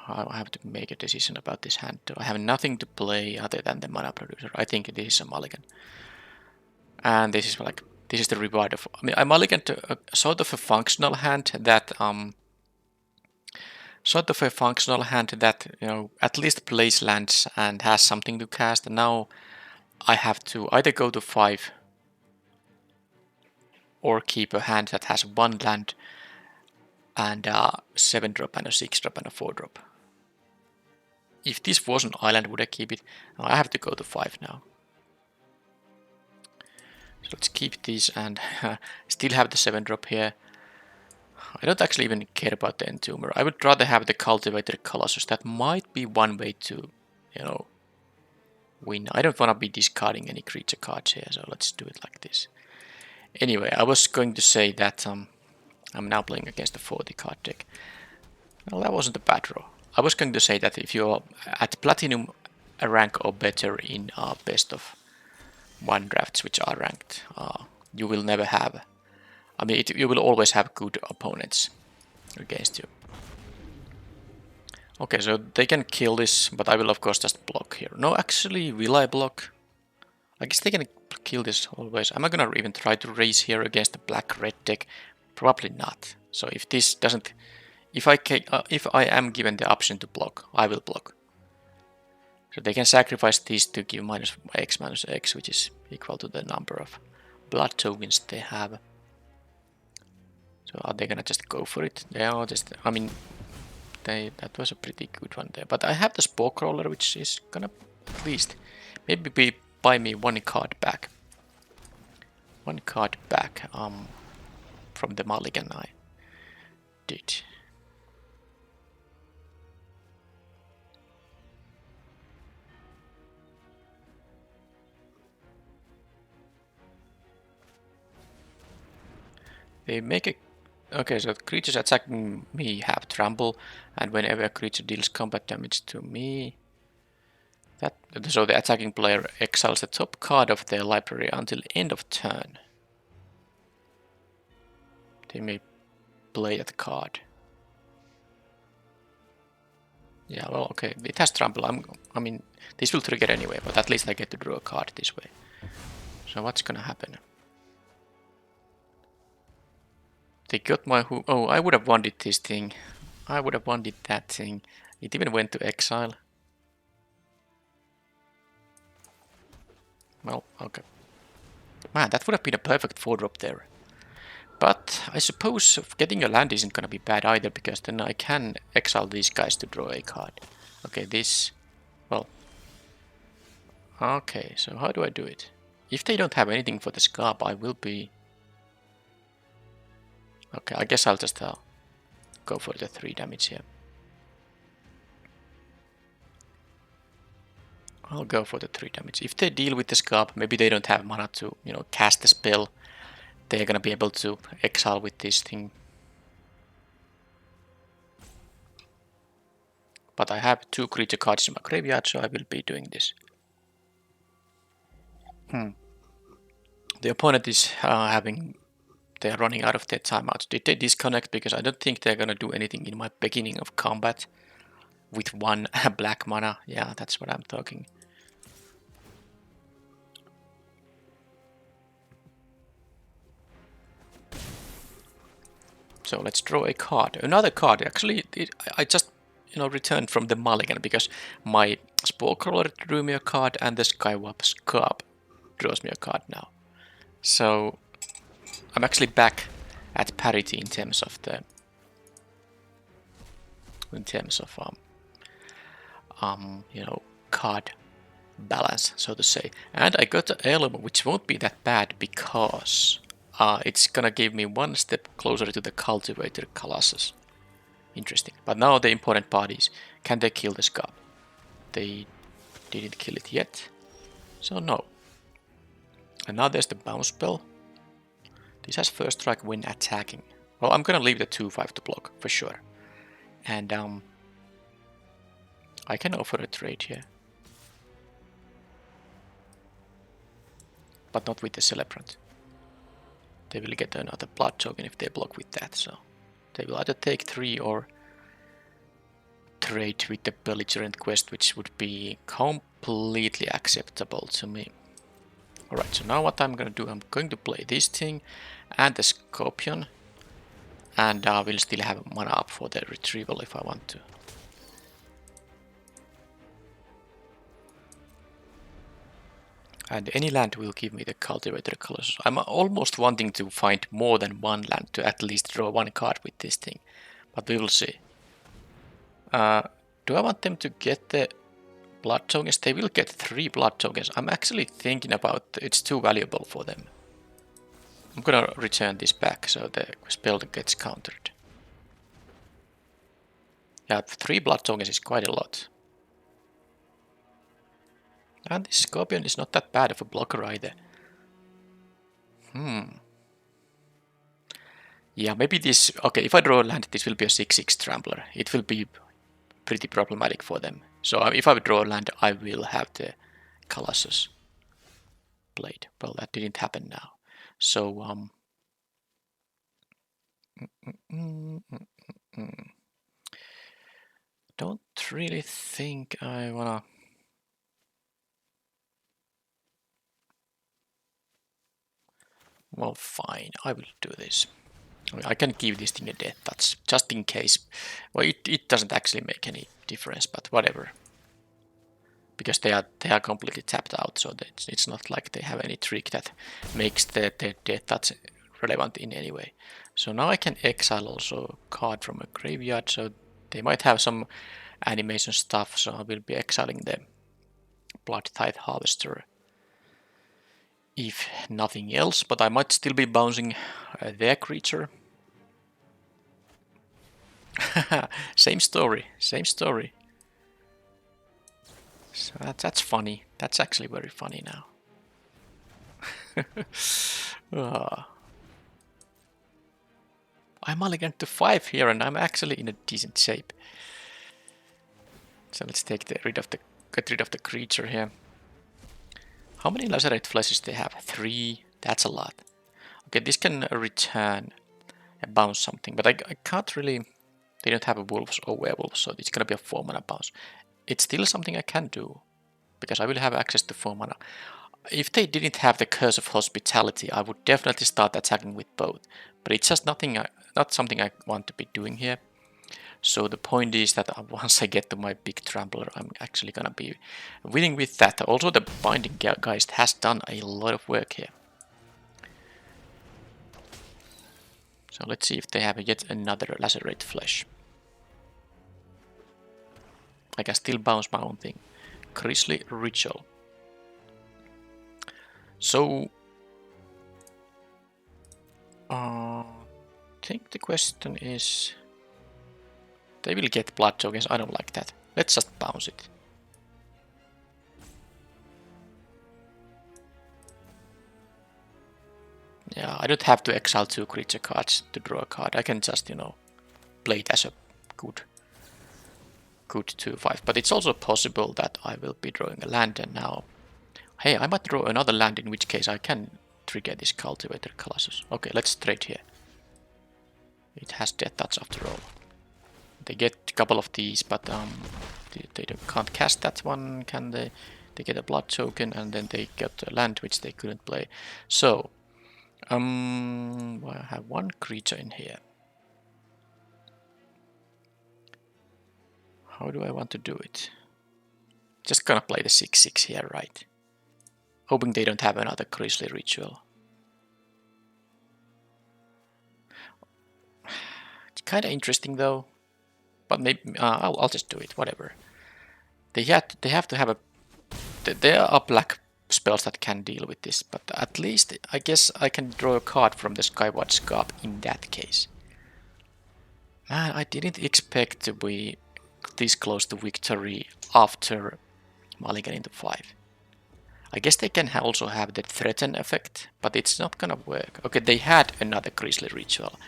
I have to make a decision about this hand. I have nothing to play other than the mana producer. I think this is a mulligan. And this is like... This is the reward of... I mean, I mulliganed to sort of a functional hand that... you know, at least plays lands and has something to cast. And now I have to either go to 5 or keep a hand that has 1 land and a 7-drop and a 6-drop and a 4-drop. If this was an island, would I keep it? No, I have to go to 5 now. So let's keep this and still have the 7-drop here. I don't actually even care about the Entomber. I would rather have the Cultivated Colossus. That might be one way to, you know, win. I don't want to be discarding any creature cards here, so let's do it like this. Anyway, I was going to say that I'm now playing against the 40 card deck. Well, that wasn't a bad draw. I was going to say that if you're at Platinum rank or better in best of 1 drafts, which are ranked, you will never have... I mean, you will always have good opponents against you. Okay, so they can kill this, but I will of course just block here. No, actually, will I block? I guess they can kill this always. Am I gonna even try to raise here against the black-red deck? Probably not. So if this doesn't... If I am given the option to block, I will block. So they can sacrifice these to give -X, which is equal to the number of blood tokens they have. So are they gonna just go for it? They are just... I mean, that was a pretty good one there. But I have the Spore Crawler, which is gonna at least maybe buy me 1 card back. 1 card back from the mulligan I did. They make a... Okay, so creatures attacking me have trample, and whenever a creature deals combat damage to me... So the attacking player exiles the top card of their library until end of turn. They may play that card. Yeah, well, okay, it has trample. I mean, this will trigger anyway, but at least I get to draw a card this way. So what's gonna happen? They got my... Oh, I would have wanted this thing. I would have wanted that thing. It even went to exile. Well, okay. Man, that would have been a perfect 4-drop there. But I suppose getting a land isn't gonna be bad either, because then I can exile these guys to draw a card. Okay, this... Well... Okay, so how do I do it? If they don't have anything for the Scarp, I will be... Okay, I guess I'll just go for the 3 damage here. I'll go for the 3 damage. If they deal with the Scarp, maybe they don't have mana to, you know, cast the spell. They're gonna be able to exile with this thing. But I have 2 creature cards in my graveyard, so I will be doing this. The opponent is they're running out of their timeouts. Did they disconnect? Because I don't think they're gonna do anything in my beginning of combat with 1 black mana. Yeah, that's what I'm talking. So let's draw a card. Another card. Actually, I just returned from the mulligan because my Spore Crawler drew me a card and the Skywalk Scarp draws me a card now. So I'm actually back at parity in terms of card balance, so to say. And I got the heirloom, which won't be that bad because it's gonna give me 1 step closer to the Cultivator Colossus. Interesting. But now the important part is, can they kill the Scarp? They didn't kill it yet, so no. And now there's the bounce spell. This has first strike when attacking. Well, I'm gonna leave the 2/5 to block for sure. And I can offer a trade here, but not with the Celebrant. They will get another blood token if they block with that, so they will either take 3 or trade with the Belligerent Quest, which would be completely acceptable to me. Alright, so now what I'm gonna do, I'm going to play this thing and the Scorpion, and we'll still have mana up for the retrieval if I want to. And any land will give me the Cultivator Colossus. I'm almost wanting to find more than 1 land to at least draw 1 card with this thing, but we will see. Do I want them to get the blood tokens? They will get 3 blood tokens. I'm actually thinking about it's too valuable for them. I'm gonna return this back so the spell gets countered. Yeah, 3 blood tokens is quite a lot. And this Scorpion is not that bad of a blocker either. Yeah, maybe this... Okay, if I draw a land, this will be a 6/6 Trampler. It will be pretty problematic for them. So if I draw a land, I will have the Colossus played. Well, that didn't happen now. So, don't really think I wanna... Well, fine, I will do this. I can give this thing a death touch, just in case. Well, it doesn't actually make any difference, but whatever. Because they are completely tapped out, so it's not like they have any trick that makes the death touch relevant in any way. So now I can exile also a card from a graveyard, so they might have some animation stuff, so I will be exiling the Blood Tithe Harvester if nothing else, but I might still be bouncing their creature. Same story. So that's funny. That's actually very funny now. I'm mulligan to 5 here, and I'm actually in a decent shape. So let's get rid of the creature here. How many Lacerate Fleshes they have? 3. That's a lot. Okay, this can return and bounce something, but I can't really... They don't have a wolves or werewolves, so it's gonna be a 4 mana bounce. It's still something I can do, because I will have access to 4 mana. If they didn't have the Curse of Hospitality, I would definitely start attacking with both. But it's just not something I want to be doing here. So the point is that once I get to my big Trampler, I'm actually gonna be winning with that. Also, the Binding Geist has done a lot of work here. So let's see if they have yet another Lacerate Flesh. I can still bounce my own thing. Grisly Ritual. So, I think the question is... They will get blood tokens, I don't like that. Let's just bounce it. Yeah, I don't have to exile 2 creature cards to draw a card. I can just, play it as a good 2/5. But it's also possible that I will be drawing a land, and now, hey, I might draw another land, in which case I can trigger this Cultivator Colossus. Okay, let's trade here. It has Death Touch after all. They get a couple of these, but they can't cast that one, can they? They get a blood token, and then they get a land which they couldn't play. So, I have one creature in here. How do I want to do it? Just gonna play the 6/6 here, right? Hoping they don't have another Grisly Ritual. It's kind of interesting though, but maybe I'll just do it. Whatever. They have to have a. There are black spells that can deal with this, but at least I guess I can draw a card from the Skyward Scarp in that case. Man, I didn't expect to be this close to victory after mulligan into 5. I guess they can also have the threaten effect, but it's not gonna work. Okay, they had another Grisly Ritual.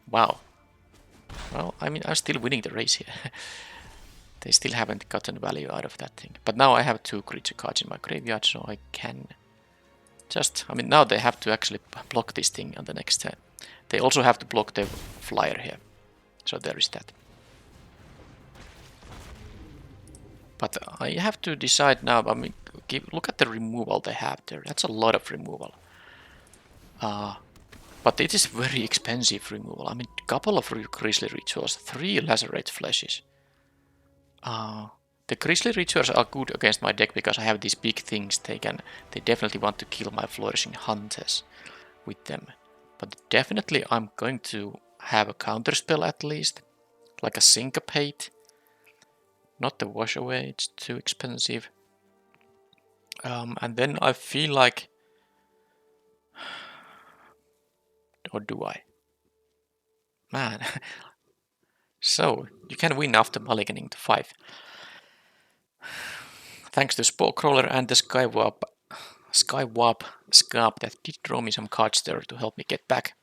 Wow. Well, I mean, I'm still winning the race here. They still haven't gotten value out of that thing. But now I have 2 creature cards in my graveyard, so I can just... I mean, now they have to actually block this thing on the next turn. They also have to block the flyer here. So there is that. But I have to decide now. I mean, look at the removal they have there. That's a lot of removal. But it is very expensive removal. I mean, couple of Grisly Rituals, 3 Lacerate Fleshes. The Grisly Rituals are good against my deck because I have these big things. They definitely want to kill my Flourishing Hunters with them. But definitely I'm going to have a counterspell at least, like a Syncopate. Not the Wash Away, it's too expensive. And then I feel like... Or do I? Man. So, you can win after mulliganing to 5. Thanks to Sporecrawler and the Skywarp Scarp that did draw me some cards there to help me get back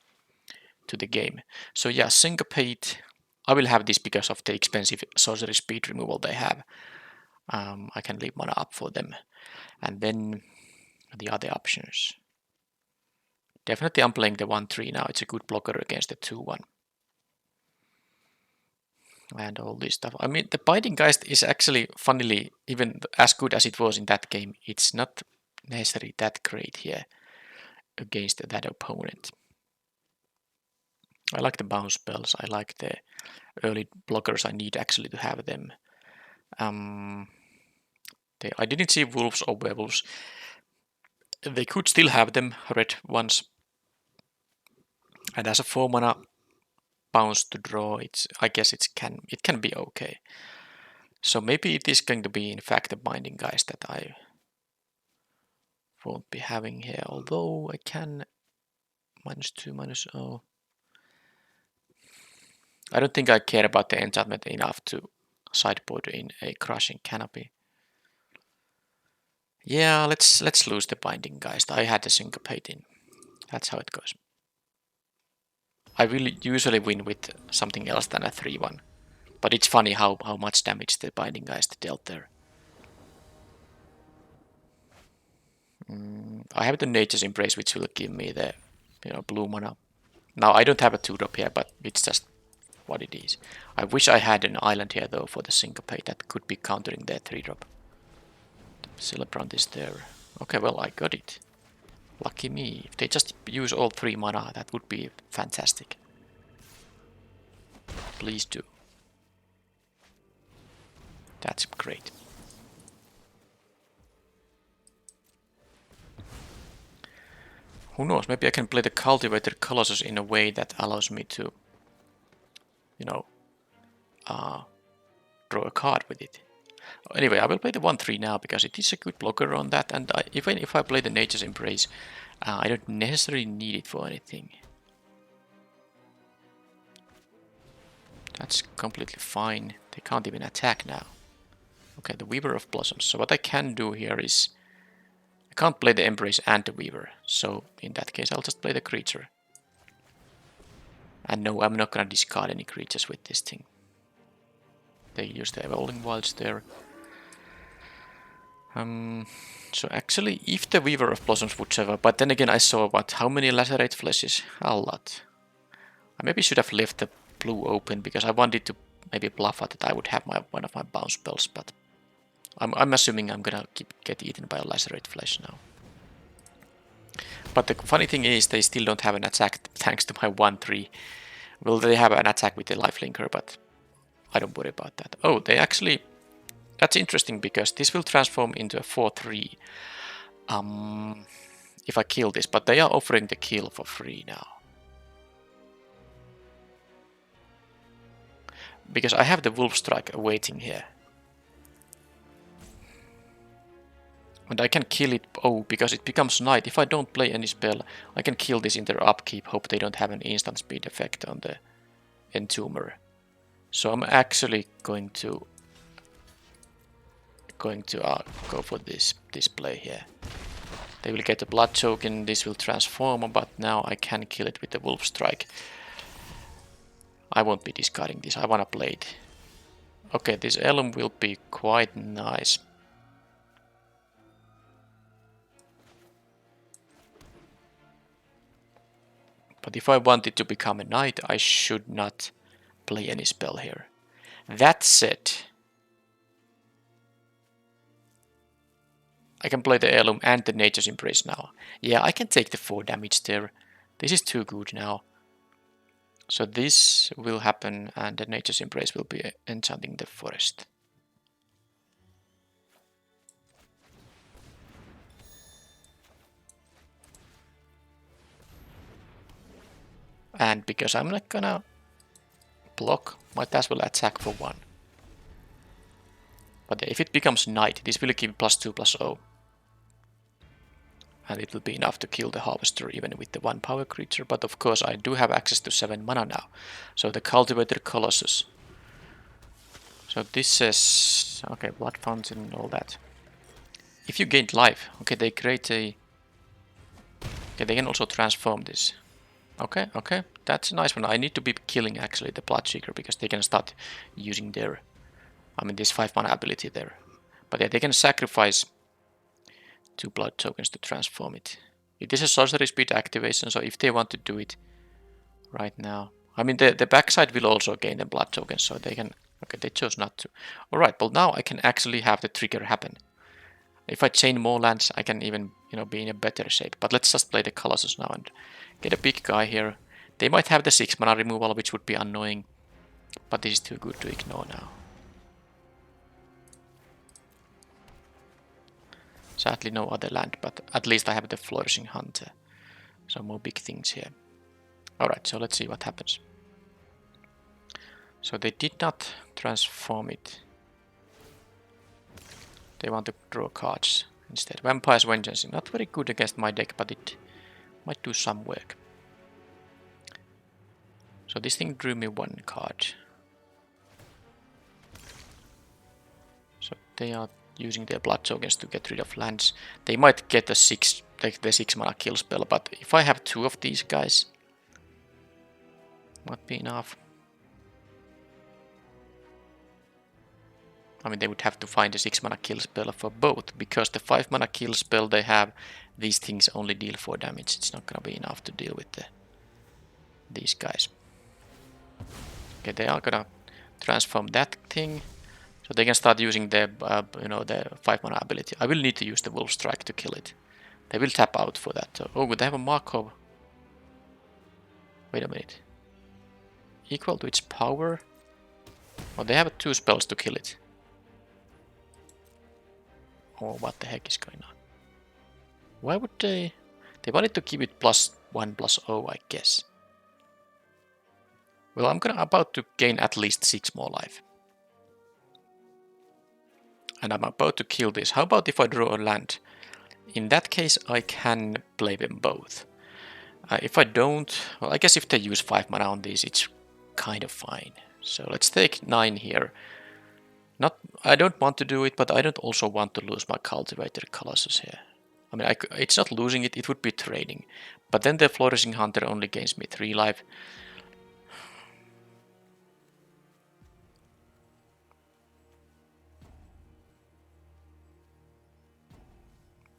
to the game. So yeah, Syncopate. I will have this because of the expensive sorcery speed removal they have. I can leave mana up for them. And then the other options. Definitely I'm playing the 1/3 now. It's a good blocker against the 2/1. And all this stuff. I mean, the Binding Geist is actually, funnily, even as good as it was in that game, it's not necessarily that great here against that opponent. I like the bounce spells. I like the early blockers. I need actually to have them. I didn't see wolves or werewolves. They could still have them, red ones. And as a 4 mana bounce to draw, I guess it can be okay. So maybe it is going to be in fact the Binding Geist that I won't be having here. Although I can -2, -0. I don't think I care about the enchantment enough to sideboard in a Crushing Canopy. Yeah, let's lose the Binding Geist. I had the Syncopate in. That's how it goes. I will usually win with something else than a 3/1. But it's funny how much damage the Binding Geist dealt there. I have the Nature's Embrace, which will give me the blue mana. Now I don't have a 2-drop here, but it's just what it is. I wish I had an island here though for the Syncopate that could be countering their 3-drop. Celebrant is there. Okay, well I got it. Lucky me. If they just use all 3 mana, that would be fantastic. Please do. That's great. Who knows, maybe I can play the Cultivator Colossus in a way that allows me to, draw a card with it. Anyway, I will play the 1/3 now because it is a good blocker on that, and even if I play the Nature's Embrace, I don't necessarily need it for anything. That's completely fine. They can't even attack now. Okay, the Weaver of Blossoms. So what I can do here is I can't play the Embrace and the Weaver, so in that case I'll just play the creature. And no, I'm not gonna discard any creatures with this thing. They use the Evolving Wilds there. So actually, if the Weaver of Blossoms would survive, but then again I saw how many Lacerate Fleshes? A lot. I maybe should have left the blue open because I wanted to maybe bluff out that I would have one of my bounce spells, but I'm assuming I'm gonna get eaten by a Lacerate Flesh now. But the funny thing is they still don't have an attack thanks to my 1-3. Well, they have an attack with the lifelinker, but I don't worry about that. Oh, they actually... That's interesting because this will transform into a 4-3 if I kill this, but they are offering the kill for free now. Because I have the Wolf Strike awaiting here. And I can kill it, because it becomes night. If I don't play any spell, I can kill this in their upkeep, hope they don't have an instant speed effect on the Entomber. So I'm actually going to go for this play here. They will get a blood token, this will transform, but now I can kill it with the Wolf Strike. I won't be discarding this, I wanna play it. Okay, this Elm will be quite nice. But if I wanted to become a knight, I should not play any spell here. That said, I can play the Heirloom and the Nature's Embrace now. Yeah, I can take the 4 damage there. This is too good now. So this will happen and the Nature's Embrace will be enchanting the forest. And because I'm not gonna block, might as well attack for 1. But if it becomes Knight, this will give +2/+0. And it will be enough to kill the Harvester even with the 1 power creature. But of course I do have access to 7 mana now. So the Cultivator Colossus. So this says, okay, Blood Fountain and all that. If you gained life, okay, they create a... Okay, they can also transform this. Okay, okay, that's a nice one. I need to be killing actually the Bloodseeker because they can start using their... I mean, this 5 mana ability there. But yeah, they can sacrifice 2 blood tokens to transform it. It is a sorcery speed activation, so if they want to do it right now... I mean, the backside will also gain the blood tokens, so they can... Okay, they chose not to. Alright, well now I can actually have the trigger happen. If I chain more lands, I can even, be in a better shape. But let's just play the Colossus now and get a big guy here. They might have the 6 mana removal, which would be annoying. But this is too good to ignore now. Sadly no other land, but at least I have the Flourishing Hunter. So more big things here. Alright, so let's see what happens. So they did not transform it. They want to draw cards instead. Vampire's Vengeance, not very good against my deck, but it might do some work. So this thing drew me 1 card. So they are using their blood tokens to get rid of lands. They might get the 6 mana kill spell, but if I have 2 of these guys, might be enough. I mean, they would have to find a 6 mana kill spell for both, because the 5 mana kill spell they have, these things only deal 4 damage. It's not gonna be enough to deal with these guys. Okay, they are gonna transform that thing, so they can start using the the 5 mana ability. I will need to use the Wolf Strike to kill it. They will tap out for that. Oh, they have a Markov. Wait a minute. Equal to its power? Oh, they have 2 spells to kill it. Oh, what the heck is going on? Why would they... They wanted to give it +1/+0, I guess. Well, I'm about to gain at least 6 more life. And I'm about to kill this. How about if I draw a land? In that case, I can play them both. If I don't... Well, I guess if they use 5 mana on these, it's kind of fine. So let's take 9 here. I don't want to do it, but I don't also want to lose my Cultivator Colossus here. I mean, it's not losing it, it would be trading. But then the Flourishing Hunter only gains me 3 life.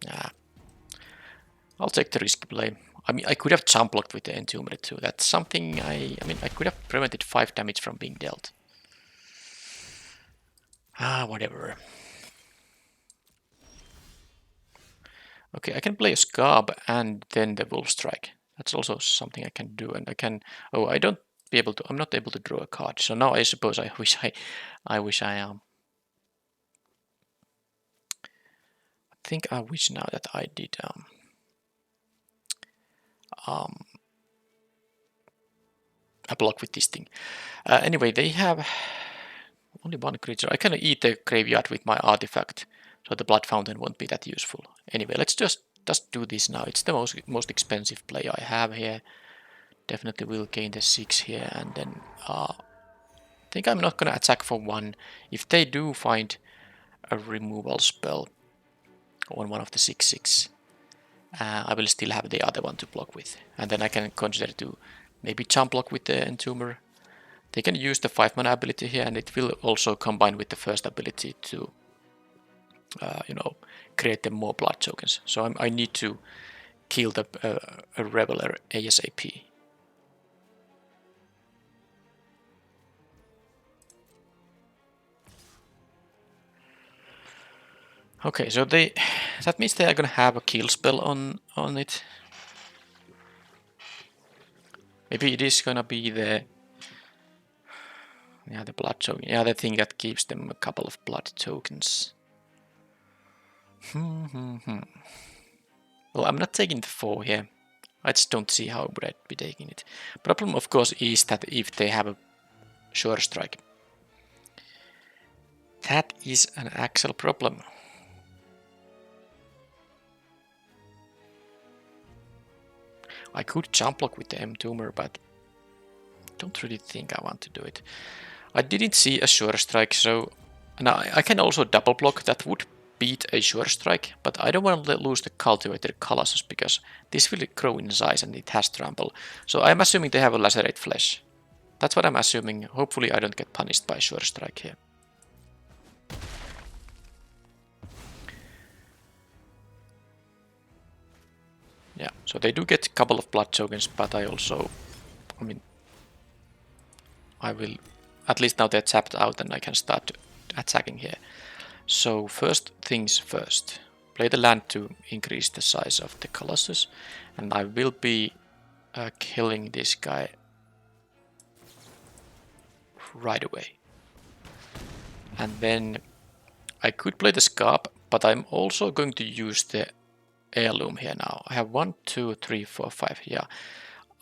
Yeah. I'll take the risk play. I mean, I could have jump blocked with the Entomber too. That's something I mean, I could have prevented 5 damage from being dealt. Whatever. Okay, I can play a Scab and then the Wolf Strike. That's also something I can do, and I can. Oh, I don't be able to. I'm not able to draw a card. So now I suppose I wish I am. I think I wish now that I did a block with this thing. Anyway, they have only 1 creature. I can eat the graveyard with my artifact, so the Blood Fountain won't be that useful. Anyway, let's just do this now. It's the most expensive play I have here. Definitely will gain the 6 here, and then I think I'm not gonna attack for 1. If they do find a removal spell on one of the 6/6, I will still have the other one to block with, and then I can consider to maybe jump block with the Entomber. They can use the 5-mana ability here, and it will also combine with the first ability to, you know, create them more blood tokens. So I need to kill the Reveler ASAP. Okay, so that means they are gonna have a kill spell on it. Maybe it is gonna be the blood token. Yeah, the thing that gives them a couple of blood tokens. Well, I'm not taking the 4 here. I just don't see how would I be taking it. Problem, of course, is that if they have a Sure Strike, that is an actual problem. I could jump block with the Entomber, but I don't really think I want to do it. I didn't see a Sure Strike, so now I can also double block. That would beat a Sure Strike, but I don't want to lose the Cultivated Colossus because this will grow in size and it has trample. So I'm assuming they have a Lacerate Flesh. That's what I'm assuming. Hopefully I don't get punished by Sure Strike here. Yeah, so they do get a couple of blood tokens, but I also, I mean, I will, at least now they're tapped out and I can start attacking here. So first things first, play the land to increase the size of the Colossus, and I will be killing this guy right away. And then I could play the Scarp, but I'm also going to use the Heirloom here now. I have 1, 2, 3, 4, 5, yeah.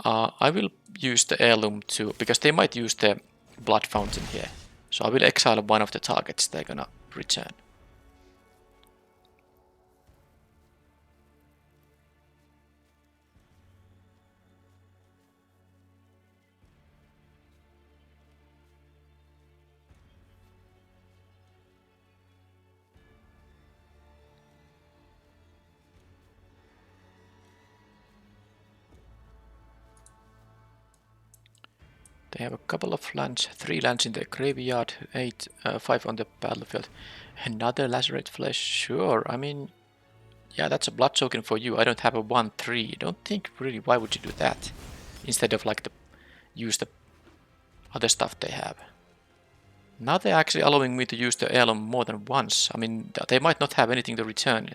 I will use the Heirloom too, because they might use the Blood Fountain here. So I will exile one of the targets they're gonna return. They have a couple of lands, 3 lands in the graveyard, 5 on the battlefield. Another Lacerate Flesh, sure. I mean, yeah, that's a blood token for you. I don't have a 1/3. Don't think really why would you do that instead of like use the other stuff they have. Now they're actually allowing me to use the heirloom more than once. I mean, they might not have anything to return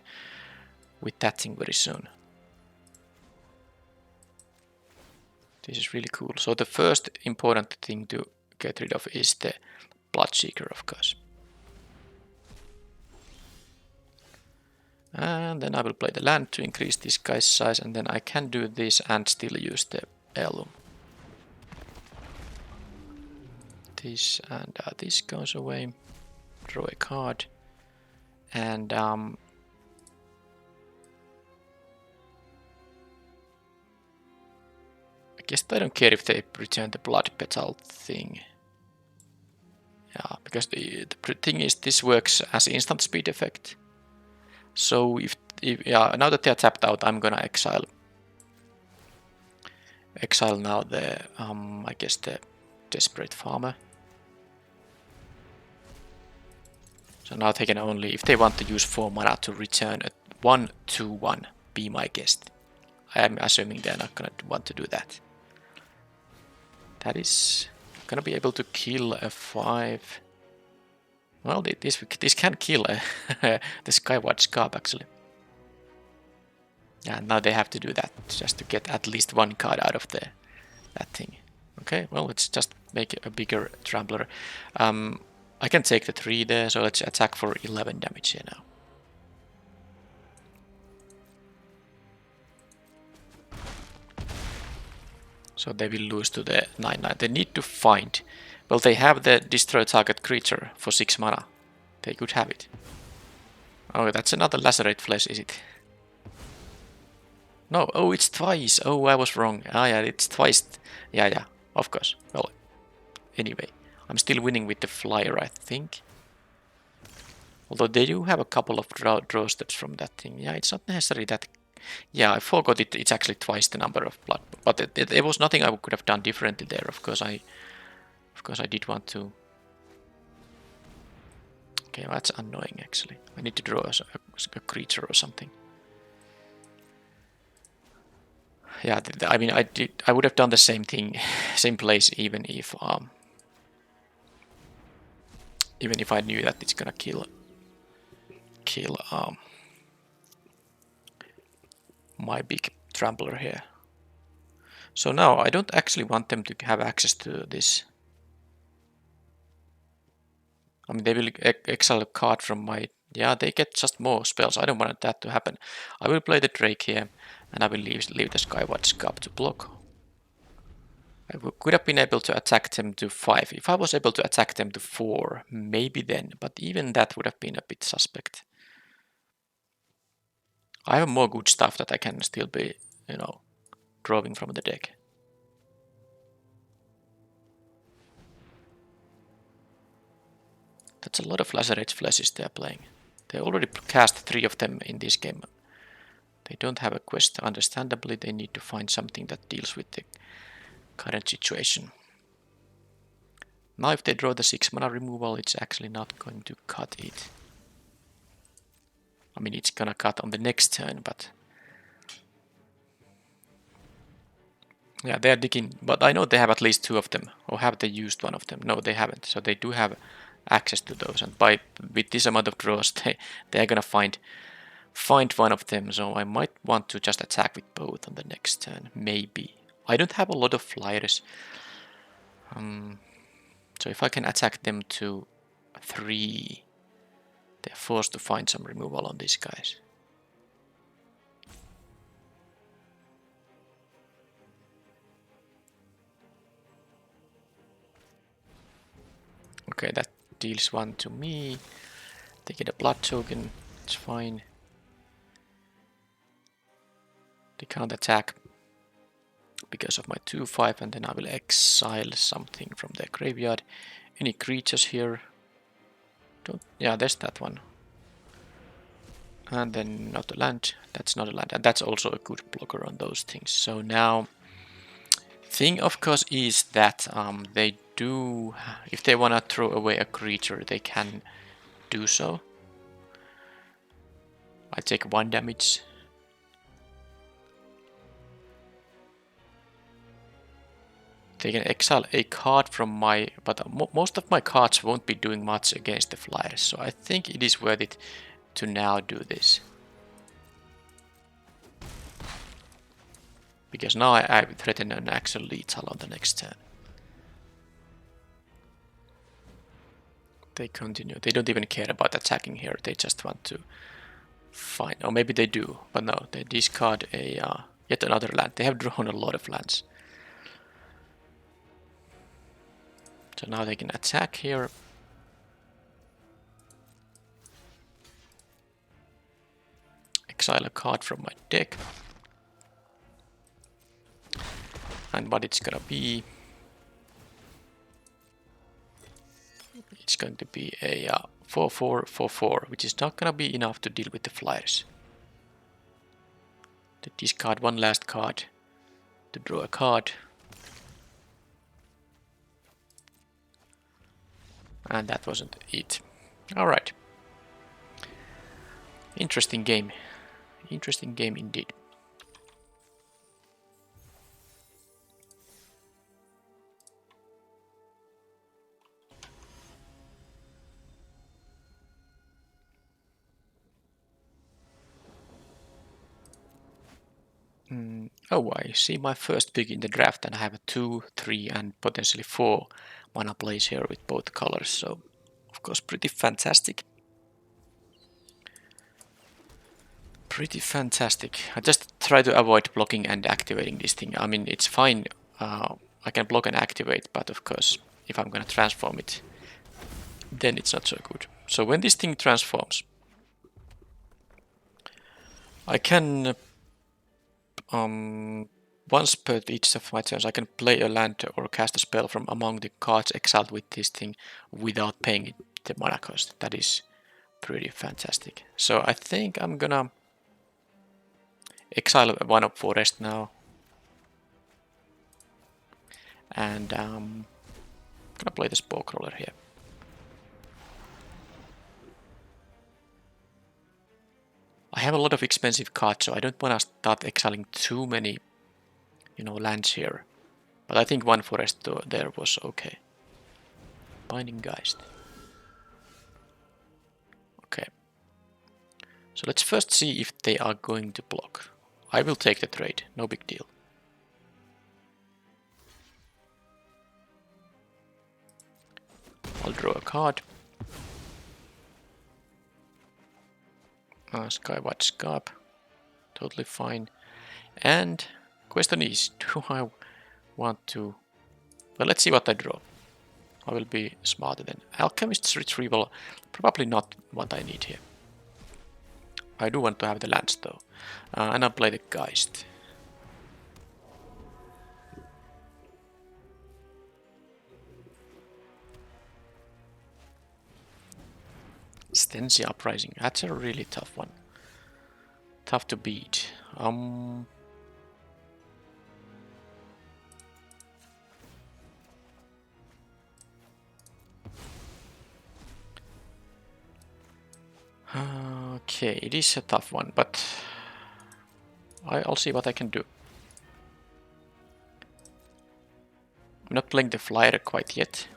with that thing very soon. This is really cool. So the first important thing to get rid of is the Bloodseeker, of course. And then I will play the land to increase this guy's size, and then I can do this and still use the heirloom. This and this goes away. Draw a card. And I guess I don't care if they return the blood petal thing. Yeah, because the thing is this works as instant speed effect. So if yeah, now that they are tapped out, I'm gonna exile now the I guess the desperate farmer. So now they can only, if they want to use 4 mana to return a 1/2/1, be my guest. I am assuming they're not gonna want to do that. That is gonna be able to kill a 5. Well, this can kill the Skyward Scarp actually. Yeah, now they have to do that just to get at least 1 card out of that thing. Okay, well, let's just make a bigger Trampler. I can take the 3 there, so let's attack for 11 damage here now. So they will lose to the 9/9. They need to find. Well, they have the destroy target creature for 6 mana. They could have it. Oh, that's another lacerate flesh, is it? No, oh, it's twice. Oh, I was wrong. Ah, yeah, it's twice. Yeah, of course. Well, anyway, I'm still winning with the flyer, I think. Although they do have a couple of draw steps from that thing. Yeah, it's not necessarily that. Yeah, I forgot it's actually twice the number of blood. But there was nothing I could have done differently there. Of course, I did want to. Okay, well, that's annoying actually. I need to draw a creature or something. Yeah, I mean, I would have done the same thing, same place, even if I knew that it's gonna kill my big trampler here. So now I don't actually want them to have access to this. I mean, they will exile a card from my. Yeah, they get just more spells. I don't want that to happen. I will play the Drake here, and I will leave the Skyward Scarp to block. I could have been able to attack them to 5. If I was able to attack them to 4, maybe then, but even that would have been a bit suspect. I have more good stuff that I can still be, drawing from the deck. That's a lot of Lacerate Fleshes they are playing. They already cast 3 of them in this game. They don't have a quest. Understandably, they need to find something that deals with the current situation. Now if they draw the 6 mana removal, it's actually not going to cut it. I mean, it's gonna cut on the next turn, but... Yeah, they're digging, but I know they have at least 2 of them. Or have they used one of them? No, they haven't. So they do have access to those, and with this amount of draws, they're gonna find one of them. So I might want to just attack with both on the next turn, maybe. I don't have a lot of flyers. So if I can attack them to 3, they're forced to find some removal on these guys. Okay, that deals 1 to me. They get a blood token, it's fine. They can't attack because of my 2/5, and then I will exile something from their graveyard. Any creatures here? Yeah, there's that one. And then not a land. That's not a land, and that's also a good blocker on those things. So now, thing of course is that they do, if they want to throw away a creature, they can do so. I take 1 damage. They can exile a card from my, but most of my cards won't be doing much against the flyers, so I think it is worth it to now do this. Because now I threaten an actual lethal on the next turn. They continue. They don't even care about attacking here. They just want to find, or maybe they do, but no, they discard a yet another land. They have drawn a lot of lands. So now they can attack here. Exile a card from my deck. And what it's gonna be... It's going to be a 4/4/4/4, which is not gonna be enough to deal with the flyers. to discard one last card to draw a card. And that wasn't it. Alright. Interesting game. Interesting game indeed. Oh, I see my first pick in the draft and I have a 2, 3 and potentially 4 mana plays here with both colors, so of course pretty fantastic. Pretty fantastic. I just try to avoid blocking and activating this thing. I mean, it's fine, I can block and activate, but of course if I'm gonna transform it, then it's not so good. So when this thing transforms, I can once per each of my turns, I can play a land or cast a spell from among the cards exiled with this thing without paying it the mana cost. That is pretty fantastic. So I think I'm gonna exile one of forest now. And I'm gonna play the Spore Crawler here. I have a lot of expensive cards, so I don't want to start exiling too many, lands here. But I think one forest there was okay. Binding Geist. Okay. So let's first see if they are going to block. I will take the trade, no big deal. I'll draw a card. Skyward Scarp. Totally fine. And question is, do I want to... Well, let's see what I draw. I will be smarter than Alchemist's Retrieval. Probably not what I need here. I do want to have the lands though. And I'll play the Geist. Stensia Uprising. That's a really tough one. Tough to beat. Okay, it is a tough one, but I'll see what I can do. I'm not playing the flyer quite yet.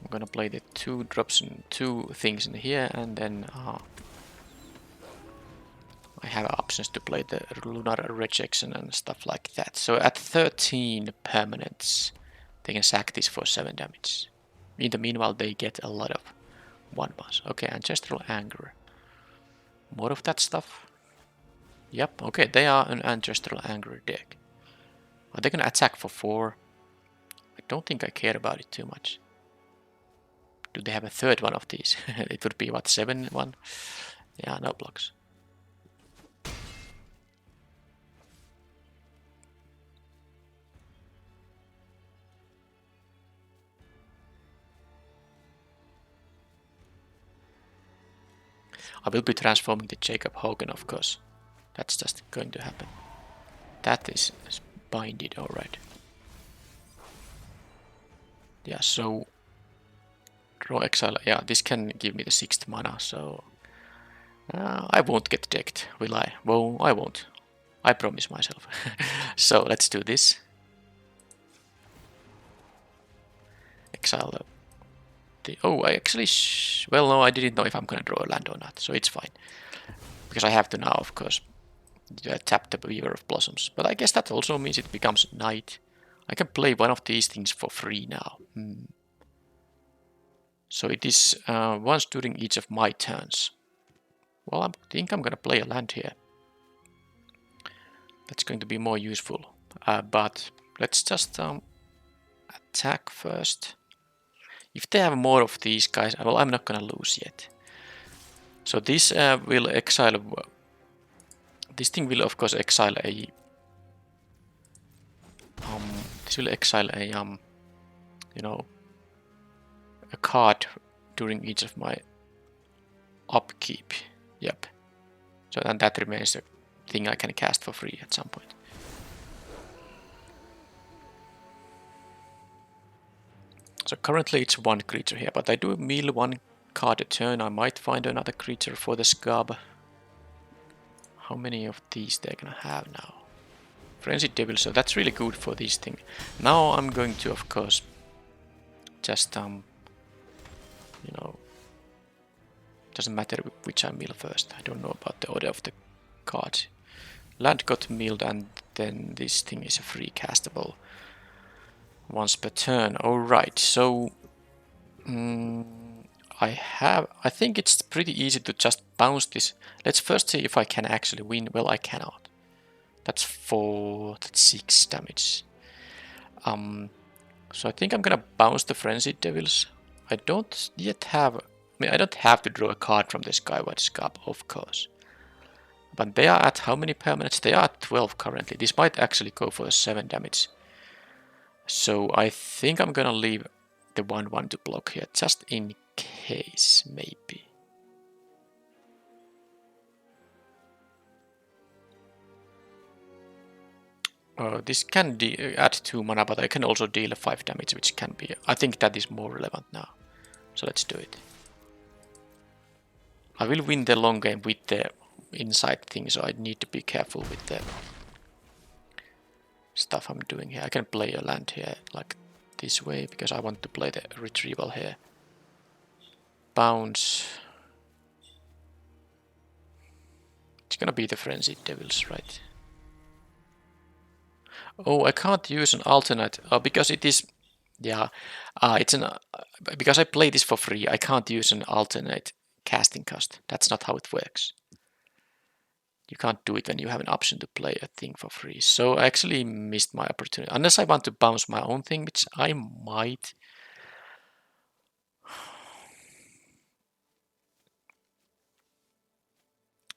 I'm gonna play the 2 drops and 2 things in here, and then I have options to play the Lunar Rejection and stuff like that. So at 13 permanents, they can sack this for 7 damage. In the meanwhile, they get a lot of 1/1s. Okay, Ancestral Anger. More of that stuff. Yep, okay, they are an Ancestral Anger deck. Are they gonna attack for 4? I don't think I care about it too much. Do they have a third one of these? It would be what, 7/1? Yeah, no blocks. I will be transforming the Jacob Hogan, of course. That's just going to happen. That is binded, alright. Yeah, so draw exile. Yeah, this can give me the 6th mana, so I won't get decked, will I? Well, I won't. I promise myself. So let's do this. Exile the... Oh, I actually... Well, no, I didn't know if I'm gonna draw a land or not, so it's fine. Because I have to now, of course, tap the Weaver of Blossoms. But I guess that also means it becomes night. I can play one of these things for free now. So it is once during each of my turns. Well, I think I'm gonna play a land here. That's going to be more useful. But let's just attack first. If they have more of these guys, well, I'm not gonna lose yet. So this will exile... This thing will, of course, exile a... this will exile a, a card during each of my upkeep. Yep. So then that remains a thing I can cast for free at some point. So currently it's one creature here, but I do mill one card a turn. I might find another creature for the scab. How many of these they're gonna have now? Frenzied Devil, so that's really good for this thing. Now I'm going to, of course, just you know, doesn't matter which I mill first. I don't know about the order of the cards. Land got milled, and then this thing is a free castable once per turn. Alright, so I think it's pretty easy to just bounce this. Let's first see if I can actually win. Well, I cannot. That's 6 damage. So I think I'm gonna bounce the Frenzied Devils. I don't yet have... I mean, I don't have to draw a card from the Skyward Scab, of course. But they are at how many permanents? They are at 12 currently. This might actually go for 7 damage. So I think I'm gonna leave the 1/1 to block here, just in case, maybe. This can add 2 mana, but I can also deal 5 damage, which can be... I think that is more relevant now. So let's do it. I will win the long game with the inside thing, so I need to be careful with the stuff I'm doing here. I can play a land here, like this way, because I want to play the retrieval here. Bounce. It's gonna be the Frenzied Devils, right? Oh, I can't use an alternate because it is, yeah, it's an because I play this for free. I can't use an alternate casting cost. That's not how it works. You can't do it when you have an option to play a thing for free. So I actually missed my opportunity. Unless I want to bounce my own thing, which I might.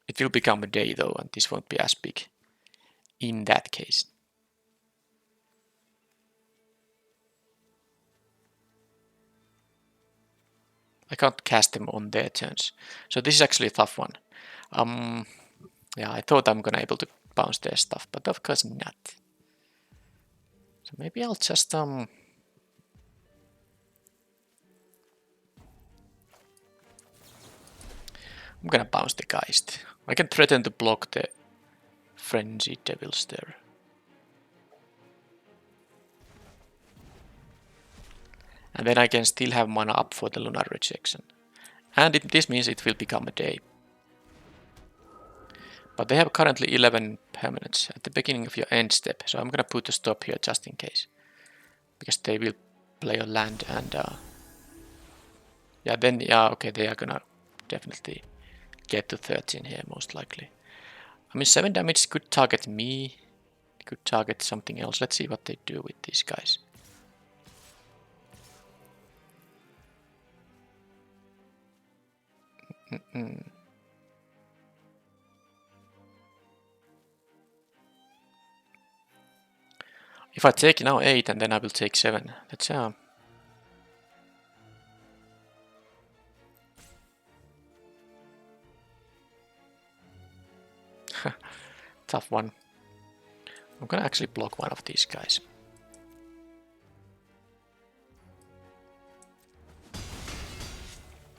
It will become a day though, and this won't be as big in that case. I can't cast them on their turns. So this is actually a tough one. Yeah, I thought I'm gonna able to bounce their stuff, but of course not. So maybe I'll just I'm gonna bounce the Geist. I can threaten to block the Frenzied Devils there. And then I can still have mana up for the Lunar Rejection. And this means it will become a day. But they have currently 11 permanents at the beginning of your end step, so I'm gonna put a stop here just in case. Because they will play a land and... yeah, then, yeah, okay, they are gonna definitely get to 13 here, most likely. I mean, 7 damage could target me, could target something else. Let's see what they do with these guys. If I take now 8 and then I will take 7, that's tough one. I'm gonna actually block one of these guys.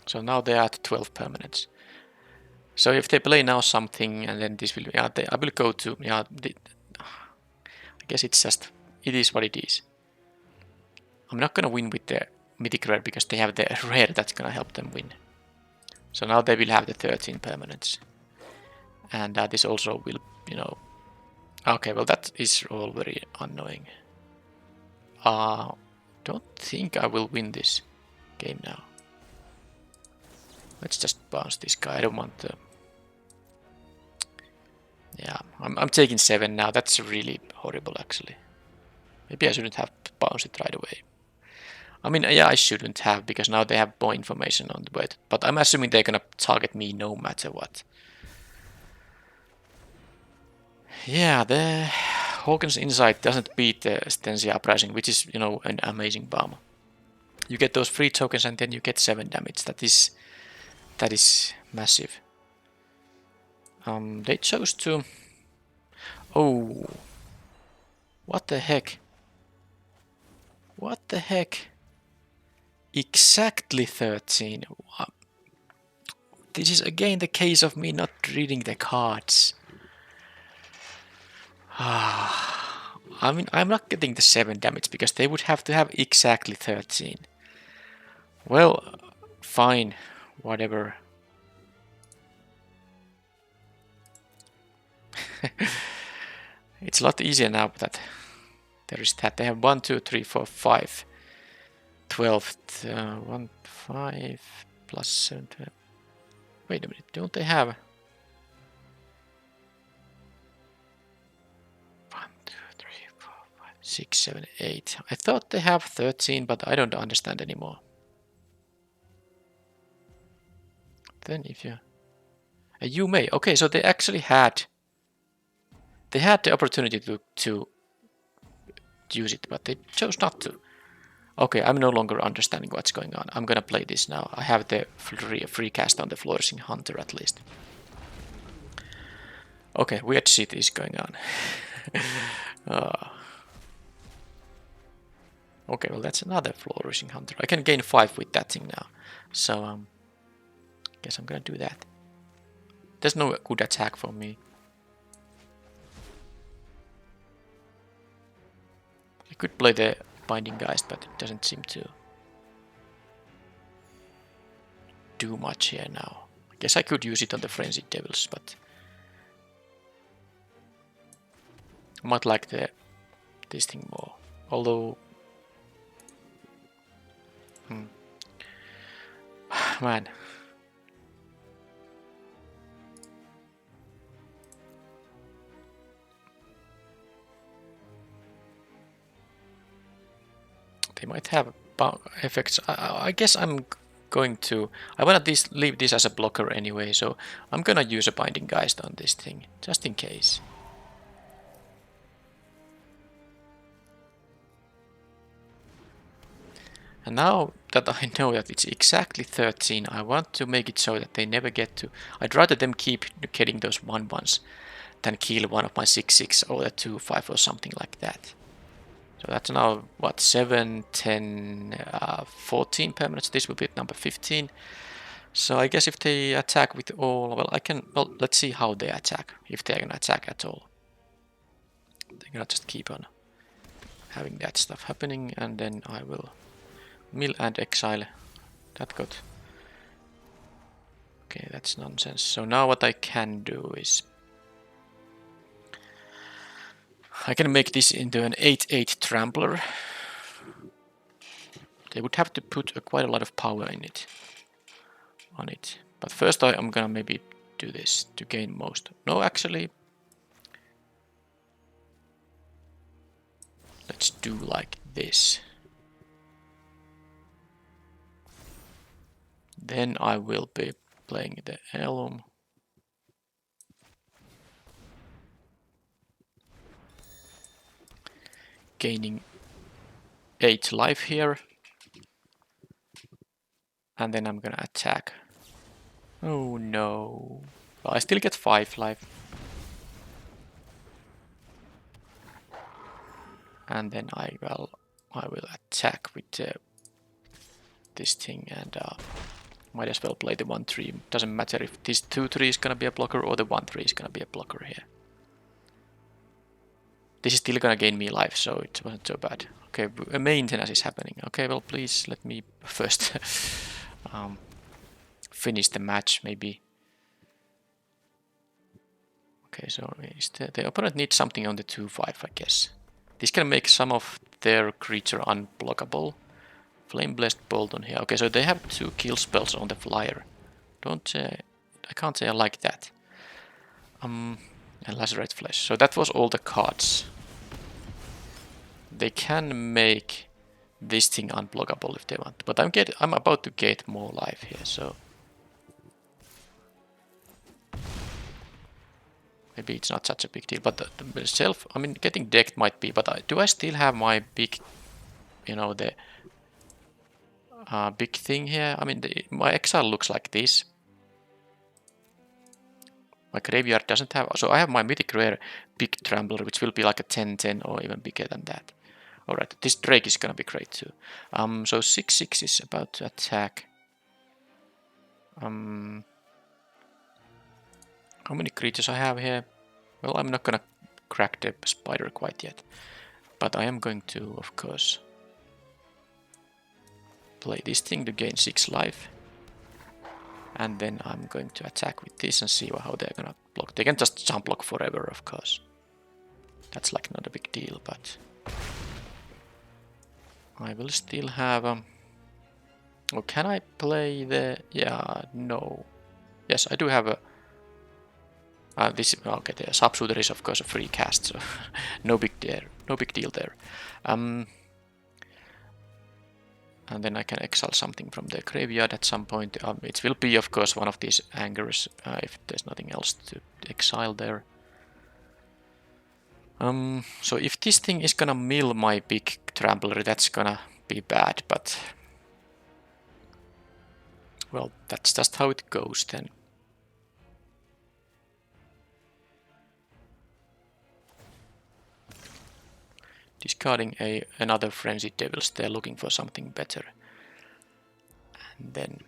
So now they are at 12 permanents. So if they play now something and then this will... yeah, I will go to... yeah, I guess it's just... it is what it is. I'm not gonna win with the mythic rare because they have the rare that's gonna help them win. So now they will have the 13 permanents. And this also will, you know... okay, well that is all very annoying. Don't think I will win this game now. Let's just bounce this guy. I don't want to... yeah, I'm taking 7 now. That's really horrible, actually. Maybe I shouldn't have to bounce it right away. I mean, yeah, I shouldn't have, because now they have more information on the way. But I'm assuming they're gonna target me no matter what. Yeah, the Hawken's Insight doesn't beat the Stensia Uprising, which is, you know, an amazing bomb. You get those free tokens and then you get 7 damage. That is massive. They chose to Oh, what the heck? What the heck? Exactly 13. This is again the case of me not reading the cards. I mean, I'm not getting the 7 damage because they would have to have exactly 13. Well, fine, whatever. It's a lot easier now that there is that. They have 1, 2, 3, 4, 5. 12. 1, 5 plus 7. 12. Wait a minute, don't they have... 1, 2, 3, 4, 5, 6, 7, 8. I thought they have 13, but I don't understand anymore. Then if you... you may. Okay, so they actually had... They had the opportunity to use it, but they chose not to. Okay, I'm no longer understanding what's going on. I'm gonna play this now. I have the free cast on the Flourishing Hunter at least. Okay, weird shit is going on. Okay, well that's another Flourishing Hunter. I can gain 5 with that thing now. So, guess I'm gonna do that. There's no good attack for me. I could play the Binding Geist, but it doesn't seem to do much here now. I guess I could use it on the Frenzied Devils, but I might like this thing more. Although, man, they might have effects. I guess I'm going to... I want to leave this as a blocker anyway, so I'm gonna use a Binding Geist on this thing, just in case. And now that I know that it's exactly 13, I want to make it so that they never get to... I'd rather them keep getting those 1/1s than kill one of my 6/6 or a 2/5 or something like that. So that's now, what, 7, 10, 14 permanents. This will be number 15. So I guess if they attack with all... Well, I can... Well, let's see how they attack, if they're gonna attack at all. They're gonna just keep on having that stuff happening, and then I will... Mill and exile. That got... Okay, that's nonsense. So now what I can do is... I can make this into an 8/8 trampler. They would have to put quite a lot of power in it. On it. But first I'm gonna maybe do this to gain most. No, actually... Let's do like this. Then I will be playing the Elm. Gaining 8 life here. And then I'm gonna attack. Oh no. Well, I still get 5 life. And then I will attack with this thing, and might as well play the 1/3. Doesn't matter if this 2/3 is gonna be a blocker or the 1/3 is gonna be a blocker here. This is still gonna gain me life, so it wasn't so bad. Okay, maintenance is happening. Okay, well please let me first finish the match maybe. Okay, so the opponent needs something on the 2/5, I guess. This can make some of their creature unblockable. Flame Blessed Bolt on here. Okay, so they have 2 kill spells on the flyer. I can't say I like that. And Lacerate Flesh. So that was all the cards. They can make this thing unblockable if they want, but I'm about to get more life here, so maybe it's not such a big deal. But the I mean, getting decked might be. But do I still have my big, you know, the big thing here? I mean, my exile looks like this. My graveyard doesn't have... So I have my mythic rare big trampler, which will be like a 10-10 or even bigger than that. Alright, this Drake is gonna be great too. So 6-6 is about to attack. How many creatures I have here? Well, I'm not gonna crack the spider quite yet. But I am going to, of course, play this thing to gain 6 life. And then I'm going to attack with this and see how they're gonna block. They can just jump block forever, of course. That's like not a big deal, but I will still have... Oh, can I play the... Yeah, no. Yes, I do have a... this okay, the sharpshooter is of course a free cast, so no big deal there. And then I can exile something from the graveyard at some point. It will be, of course, one of these angers if there's nothing else to exile there. So if this thing is gonna mill my big trampler, that's gonna be bad, but... Well, that's just how it goes then. Discarding another Frenzied Devils, they're looking for something better. And then...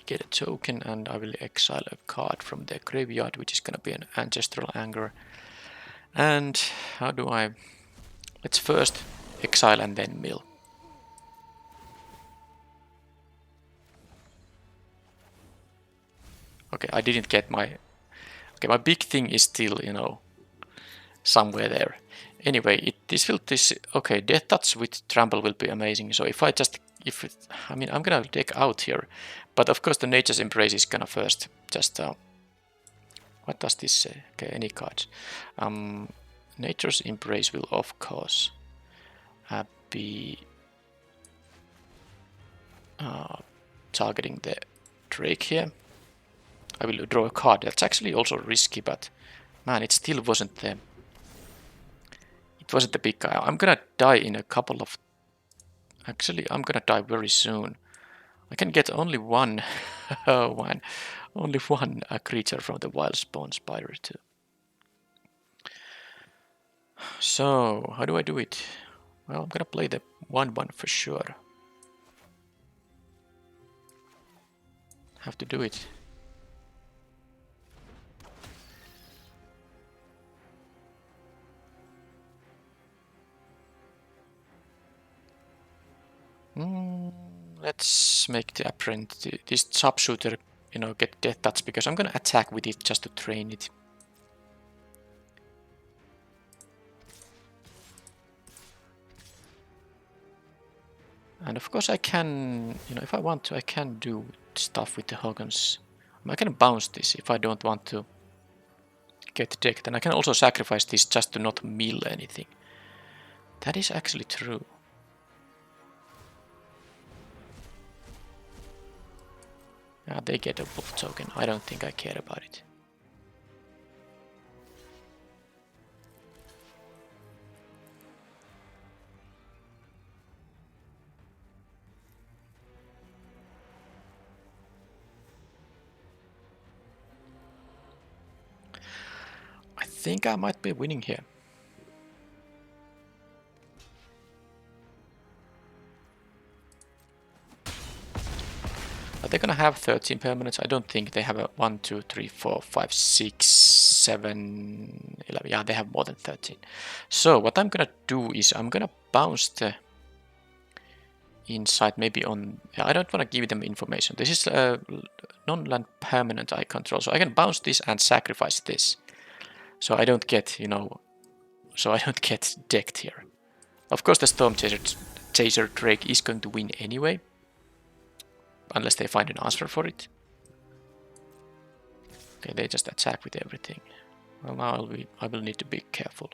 get a token and I will exile a card from their graveyard, which is gonna be an Ancestral Anger. And how do I... Let's first exile and then mill. Okay, I didn't get my... Okay, my big thing is still, you know, somewhere there. Anyway, okay, Death Touch with Trample will be amazing. So if I just... I mean, I'm gonna deck out here. But of course the Nature's Embrace is gonna first just... what does this say? Okay, any cards. Nature's Embrace will of course be targeting the Drake here. I will draw a card. That's actually also risky, but man, it still wasn't the... It wasn't the big guy. I'm gonna die in a couple of... Actually, I'm gonna die very soon. I can get only one... only one creature from the Wild Spawn Spider too. So, how do I do it? Well, I'm gonna play the 1-1 for sure. Have to do it. Let's make the apparent this sharpshooter, you know, get Death Touch, because I'm gonna attack with it just to train it. And of course I can, you know, if I want to, I can do stuff with the Hoggans. I can bounce this if I don't want to get decked. And I can also sacrifice this just to not mill anything. That is actually true. Yeah, they get a wolf token. I don't think I care about it. I think I might be winning here. Are they gonna have 13 permanents? I don't think they have a 1, 2, 3, 4, 5, 6, 7, 11. Yeah, they have more than 13. So what I'm gonna do is I'm gonna bounce the inside maybe on... I don't want to give them information. This is a non-land permanent I control. So I can bounce this and sacrifice this. So I don't get, you know... So I don't get decked here. Of course the Storm Chaser Drake is going to win anyway. Unless they find an answer for it. Okay, they just attack with everything. Well, now I will need to be careful.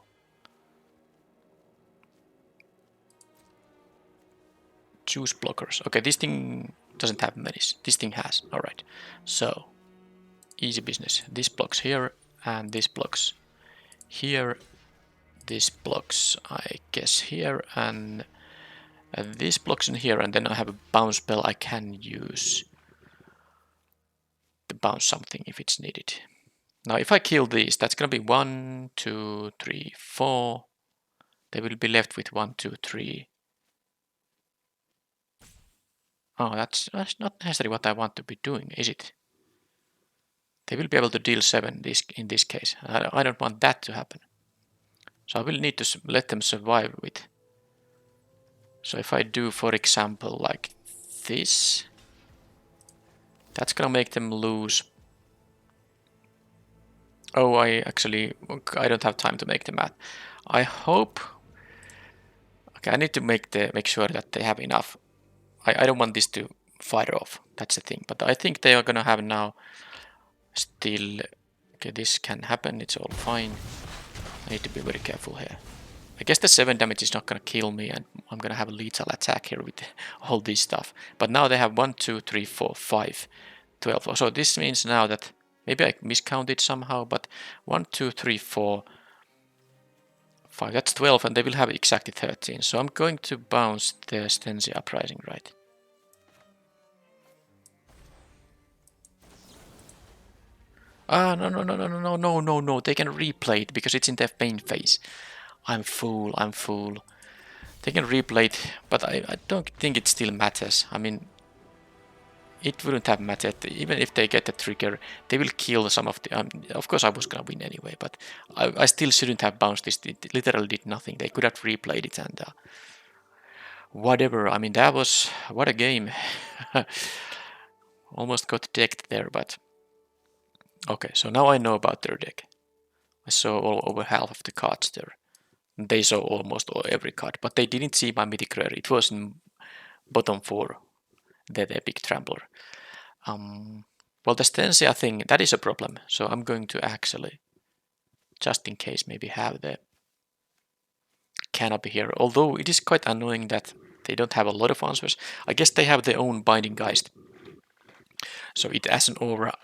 Choose blockers. Okay, this thing doesn't have menace. This thing has. Alright. So, easy business. This blocks here, and this blocks here. This blocks, I guess, here, and This blocks in here, and then I have a bounce spell I can use to bounce something if it's needed. Now, if I kill these, that's gonna be 1, 2, 3, 4. They will be left with 1, 2, 3. Oh, that's not necessarily what I want to be doing, is it? They will be able to deal 7 in this case. I don't want that to happen. So I will need to let them survive with. So if I do, for example, like this, that's gonna make them lose. Oh, I don't have time to make the math. I hope. Okay, I need to make sure that they have enough. I don't want this to fire off. That's the thing. But I think they are gonna have now still. Okay, this can happen. It's all fine. I need to be very careful here. I guess the 7 damage is not gonna kill me, and I'm gonna have a lethal attack here with all this stuff. But now they have 1, 2, 3, 4, 5, 12. So this means now that maybe I miscounted somehow, but 1, 2, 3, 4, 5. That's 12, and they will have exactly 13. So I'm going to bounce the Stensia Uprising, right? Ah, no. They can replay it because it's in their main phase. I'm fool. They can replay it, but I don't think it still matters. I mean, it wouldn't have mattered. Even if they get the trigger, they will kill some of the... of course, I was gonna win anyway, but I still shouldn't have bounced this. It literally did nothing. They could have replayed it and... whatever. I mean, that was... what a game. Almost got decked there, but... okay, so now I know about their deck. I saw over half of the cards there. They saw almost every card, but they didn't see my Mythic Rare. It was in bottom 4, that Epic Trampler. Well, the Stensia thing, that is a problem. So I'm going to actually, just in case, maybe have the canopy here. Although it is quite annoying that they don't have a lot of answers. I guess they have their own Binding Geist. So it as an aura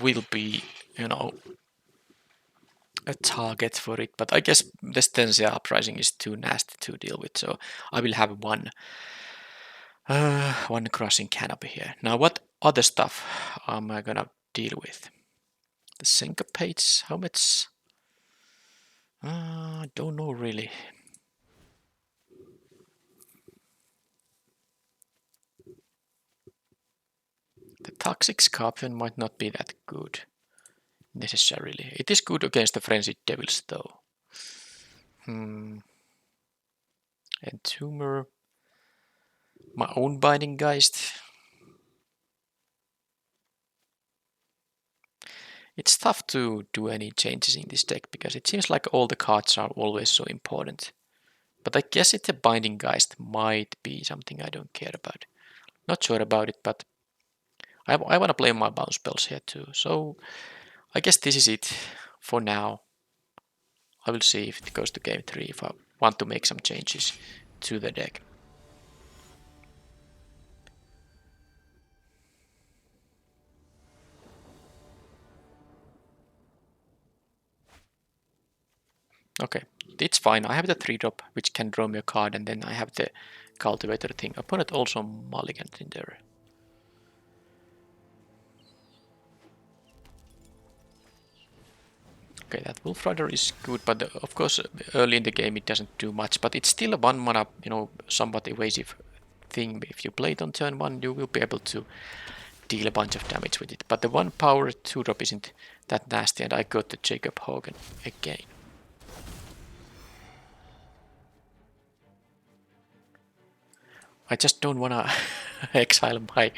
will be, you know, a target for it. But I guess the Stensia Uprising is too nasty to deal with. So I will have one crushing canopy here. Now what other stuff am I gonna deal with? The syncopates, how much? Don't know really. The toxic scorpion might not be that good necessarily. It is good against the frenzied devils though. Entomber. My own Binding Geist. It's tough to do any changes in this deck because it seems like all the cards are always so important. But I guess the Binding Geist might be something I don't care about. Not sure about it, but I want to play my bounce spells here too. So I guess this is it for now. I will see if it goes to game 3 if I want to make some changes to the deck. Okay, it's fine. I have the 3-drop which can draw me a card, and then I have the cultivator thing. Opponent also mulliganed in there. Okay, that Wolf Rider is good, but of course early in the game it doesn't do much, but it's still a 1 mana, you know, somewhat evasive thing. If you play it on turn 1, you will be able to deal a bunch of damage with it. But the 1 power 2-drop isn't that nasty, and I got the Jacob Hogan again. I just don't wanna exile my...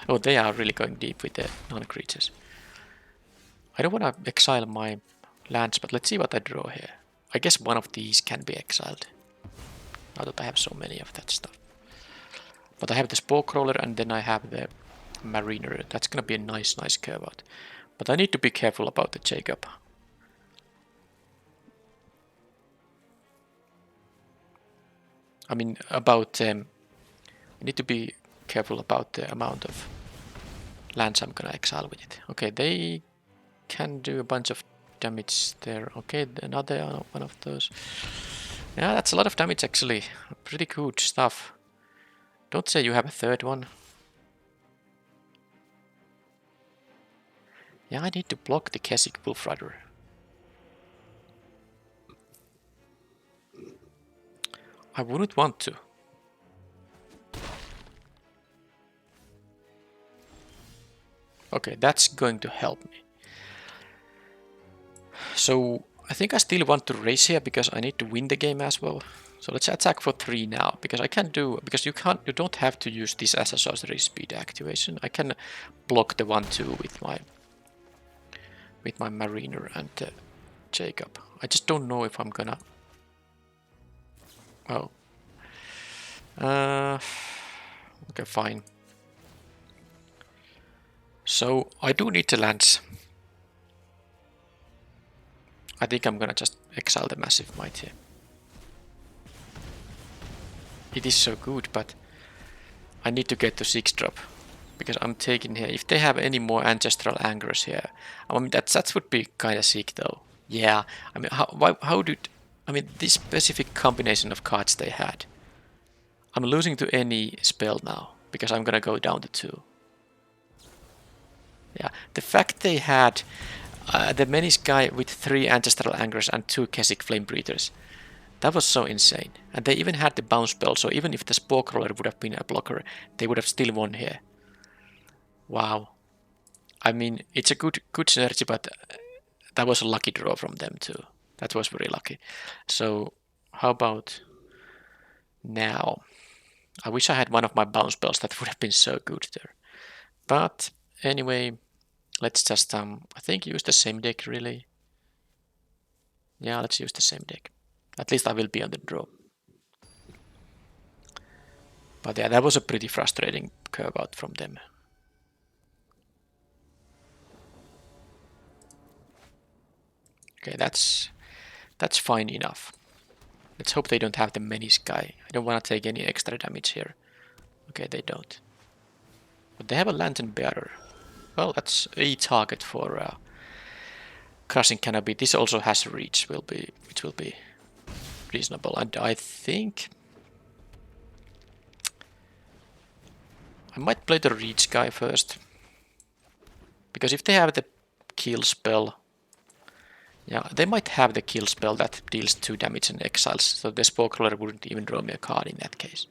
oh, they are really going deep with the non-creatures. I don't wanna exile my lands, but let's see what I draw here. I guess one of these can be exiled. Now that I have so many of that stuff. But I have the Spore Crawler, and then I have the Mariner. That's gonna be a nice curve out. But I need to be careful about the Jacob. I mean, about... I need to be careful about the amount of lands I'm gonna exile with it. Okay, they can do a bunch of damage there. Okay, another one of those. Yeah, that's a lot of damage actually. Pretty good stuff. Don't say you have a third one. Yeah, I need to block the Keswick Wolf Rider. I wouldn't want to. Okay, that's going to help me. So I think I still want to race here because I need to win the game as well. So let's attack for 3 now, because I can do, because you don't have to use this as a sorcery speed activation. I can block the 1-2 with my Mariner and Jacob. I just don't know if I'm gonna. Oh. Okay, fine. So I do need the lands. I think I'm gonna just exile the Massive Might here. It is so good, but I need to get to 6-drop. Because I'm taking here, if they have any more Ancestral Angers here, I mean that would be kinda sick though. Yeah, I mean how did, I mean this specific combination of cards they had. I'm losing to any spell now, because I'm gonna go down to 2. Yeah, the fact they had the Menace guy with 3 Ancestral Angers and 2 Keswick Flame Breathers, that was so insane. And they even had the bounce spell, so even if the Spore Crawler would have been a blocker, they would have still won here. Wow. I mean, it's a good synergy, but that was a lucky draw from them too. That was very lucky. So, how about now? I wish I had one of my bounce spells. That would have been so good there. But anyway, let's just I think use the same deck really. Yeah, let's use the same deck. At least I will be on the draw. But yeah, that was a pretty frustrating curve out from them. Okay, that's fine enough. Let's hope they don't have the Menace guy. I don't want to take any extra damage here. Okay, they don't. But they have a Lantern Bearer. Well, that's a target for Crushing Canopy. This also has reach, which will be reasonable. And I think I might play the reach guy first. Because if they have the kill spell, yeah, they might have the kill spell that deals 2 damage and exiles, so the Spore Crawler wouldn't even draw me a card in that case.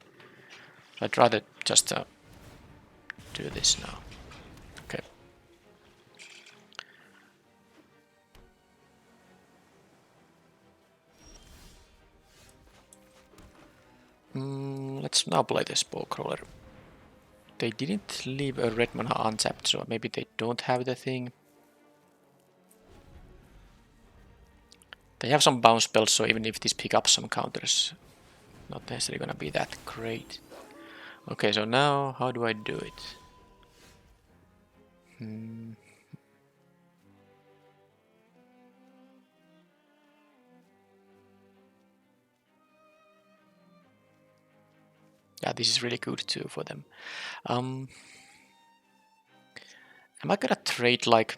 I'd rather just do this now. Okay. Let's now play the Spore Crawler. They didn't leave a red mana untapped, so maybe they don't have the thing. They have some bounce spells, so even if this pick up some counters, not necessarily gonna be that great. Okay, so now how do I do it? Yeah, this is really good too for them. Am I gonna trade like...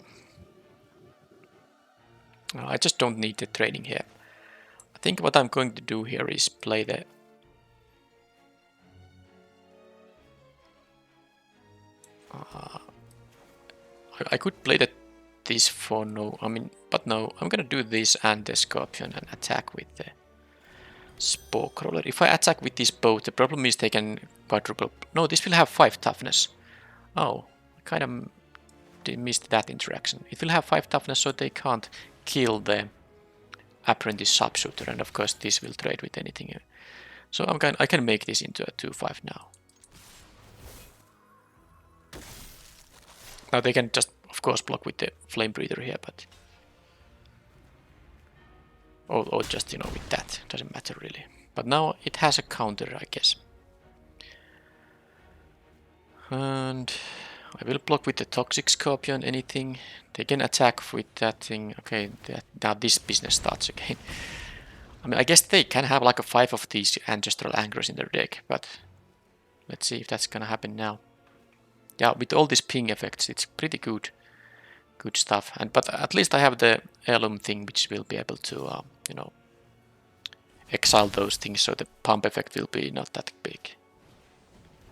No, I just don't need the trading here. I think what I'm going to do here is play the... I could play this for no... I mean, but no, I'm gonna do this and the Scorpion and attack with the Spore Crawler. If I attack with this both, the problem is they can quadruple... No, this will have 5 toughness. Oh, I kind of missed that interaction. It will have 5 toughness, so they can't kill the Apprentice Sharpshooter, and of course this will trade with anything. So I can make this into a 2/5 now. Now they can just, of course, block with the Flame Breather here, but... Or just, you know, with that. Doesn't matter really. But now it has a counter, I guess. And I will block with the Toxic Scorpion, anything. They can attack with that thing. Okay, now this business starts again. I mean, I guess they can have like a 5 of these Ancestral Angers in their deck, but let's see if that's gonna happen now. Yeah, with all these ping effects, it's pretty good stuff. But at least I have the Heirloom thing, which will be able to, you know, exile those things, so the pump effect will be not that big.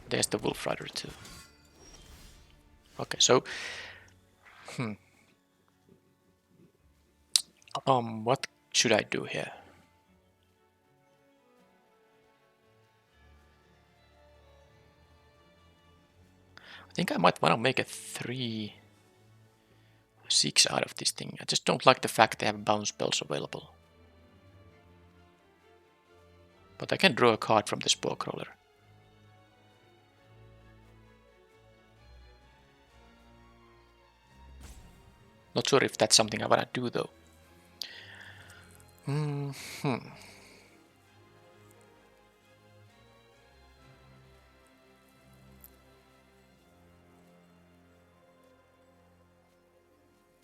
There's the Wolf Rider too. Okay, so what should I do here? I think I might want to make a 3-6 out of this thing. I just don't like the fact they have bounce spells available. But I can draw a card from the Spore Crawler. Not sure if that's something I want to do though.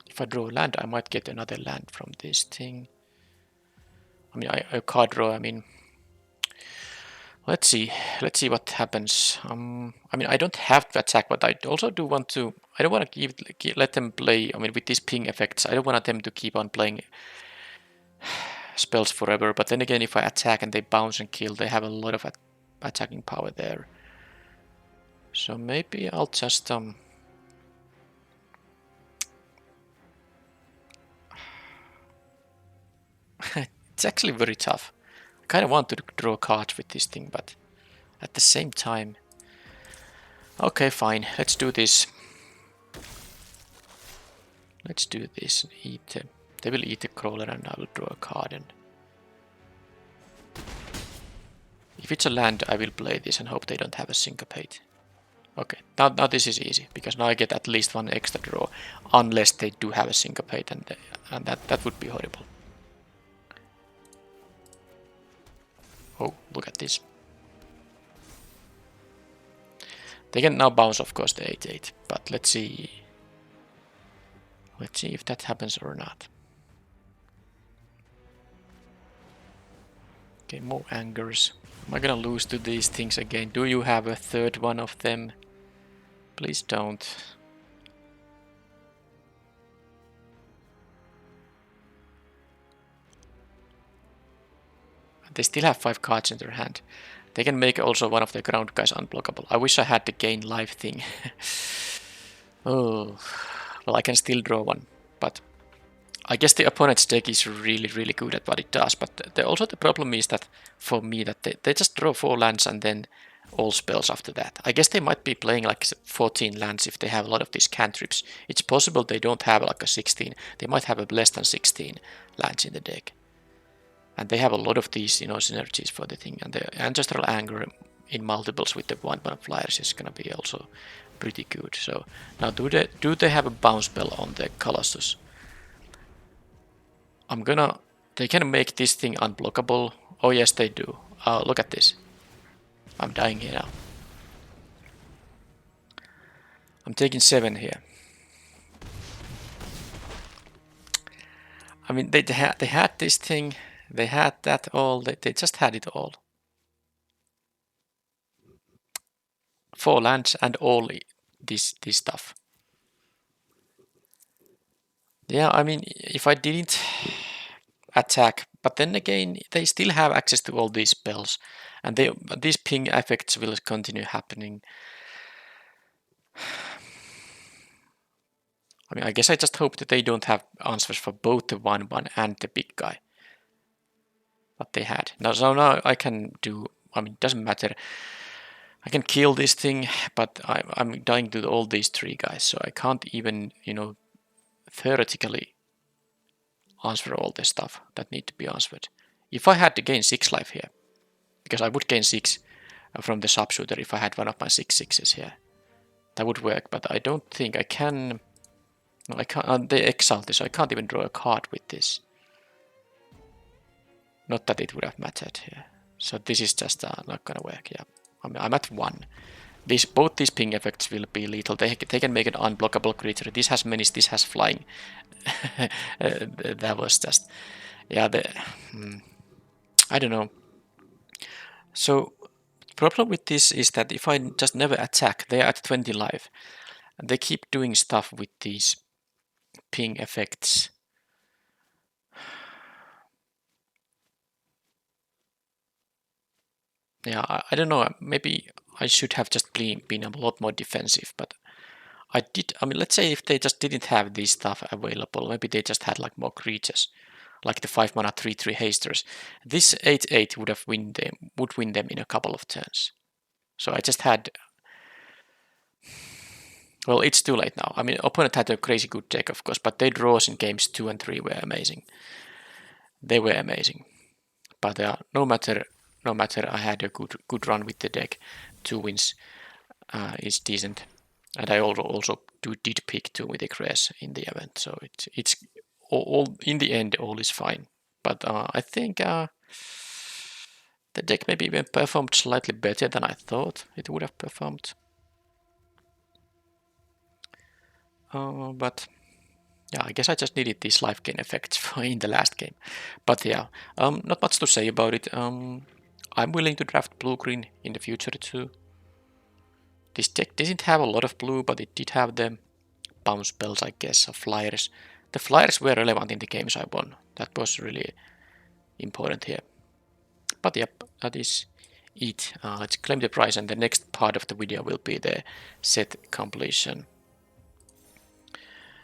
If I draw a land, I might get another land from this thing. I mean, I card draw, I mean... Let's see what happens. I mean, I don't have to attack, but I also do want to... I don't want to let them play... I mean, with these ping effects, I don't want them to keep on playing spells forever. But then again, if I attack and they bounce and kill, they have a lot of attacking power there. So maybe I'll just... It's actually very tough. I kind of want to draw cards with this thing, but at the same time... Okay, fine. Let's do this. Let's do this. They will eat a crawler and I will draw a card. And if it's a land, I will play this and hope they don't have a syncopate. Okay, now this is easy, because now I get at least one extra draw, unless they do have a syncopate, and that would be horrible. Oh, look at this. They can now bounce, of course, the 8/8, but let's see. Let's see if that happens or not. Okay, more angers. Am I gonna lose to these things again? Do you have a third one of them? Please don't. They still have 5 cards in their hand. They can make also one of the ground guys unblockable. I wish I had the gain life thing. Oh, well, I can still draw one, but I guess the opponent's deck is really good at what it does. But also the problem is that for me that they just draw 4 lands and then all spells after that. I guess they might be playing like 14 lands if they have a lot of these cantrips. It's possible they don't have like a 16. They might have a less than 16 lands in the deck. And they have a lot of these, synergies for the thing. And the Ancestral Anger in multiples with the 1/1 flyers is gonna be also pretty good. So now do they have a bounce spell on the Colossus? They can make this thing unblockable. Oh yes, they do. Look at this. I'm dying here now. I'm taking 7 here. I mean, they had this thing. They had that all. They just had it all. 4 lands and all this stuff. Yeah, I mean, if I didn't attack, but then again, they still have access to all these spells, and these ping effects will continue happening. I mean, I guess I just hope that they don't have answers for both the 1/1 and the big guy. But they had. So now I can do, I mean, it doesn't matter. I can kill this thing, but I'm dying to all these 3 guys, so I can't even, theoretically answer all this stuff that need to be answered. If I had to gain 6 life here, because I would gain 6 from the sharpshooter if I had one of my 6/6s here, that would work, but I don't think I can. No, I can't. They exile this, so I can't even draw a card with this. Not that it would have mattered here. So this is just not gonna work. Yeah, I'm at 1. Both these ping effects will be lethal. They can make an unblockable creature. This has menace. This has flying. That was just, yeah. I don't know. So the problem with this is that if I just never attack, they are at 20 life, and they keep doing stuff with these ping effects. Yeah, I don't know. Maybe I should have just been a lot more defensive, but I mean, let's say if they just didn't have this stuff available, maybe they just had like more creatures, like the 5 mana 3/3 hasters. This 8/8 would win them in a couple of turns. So I just had. Well, it's too late now. I mean, opponent had a crazy good deck, of course, but their draws in games 2 and 3 were amazing. They were amazing. But no matter, I had a good run with the deck. 2 wins is decent, and I also did pick 2 mythic rares in the event. So it's all in the end, all is fine. But I think the deck maybe even performed slightly better than I thought it would have performed. But yeah, I guess I just needed these life gain effects in the last game. But yeah, not much to say about it. I'm willing to draft blue-green in the future too. This deck didn't have a lot of blue, but it did have the bounce spells, I guess, of flyers. The flyers were relevant in the games I won. That was really important here. But yep, that is it. Let's claim the prize, and the next part of the video will be the set completion.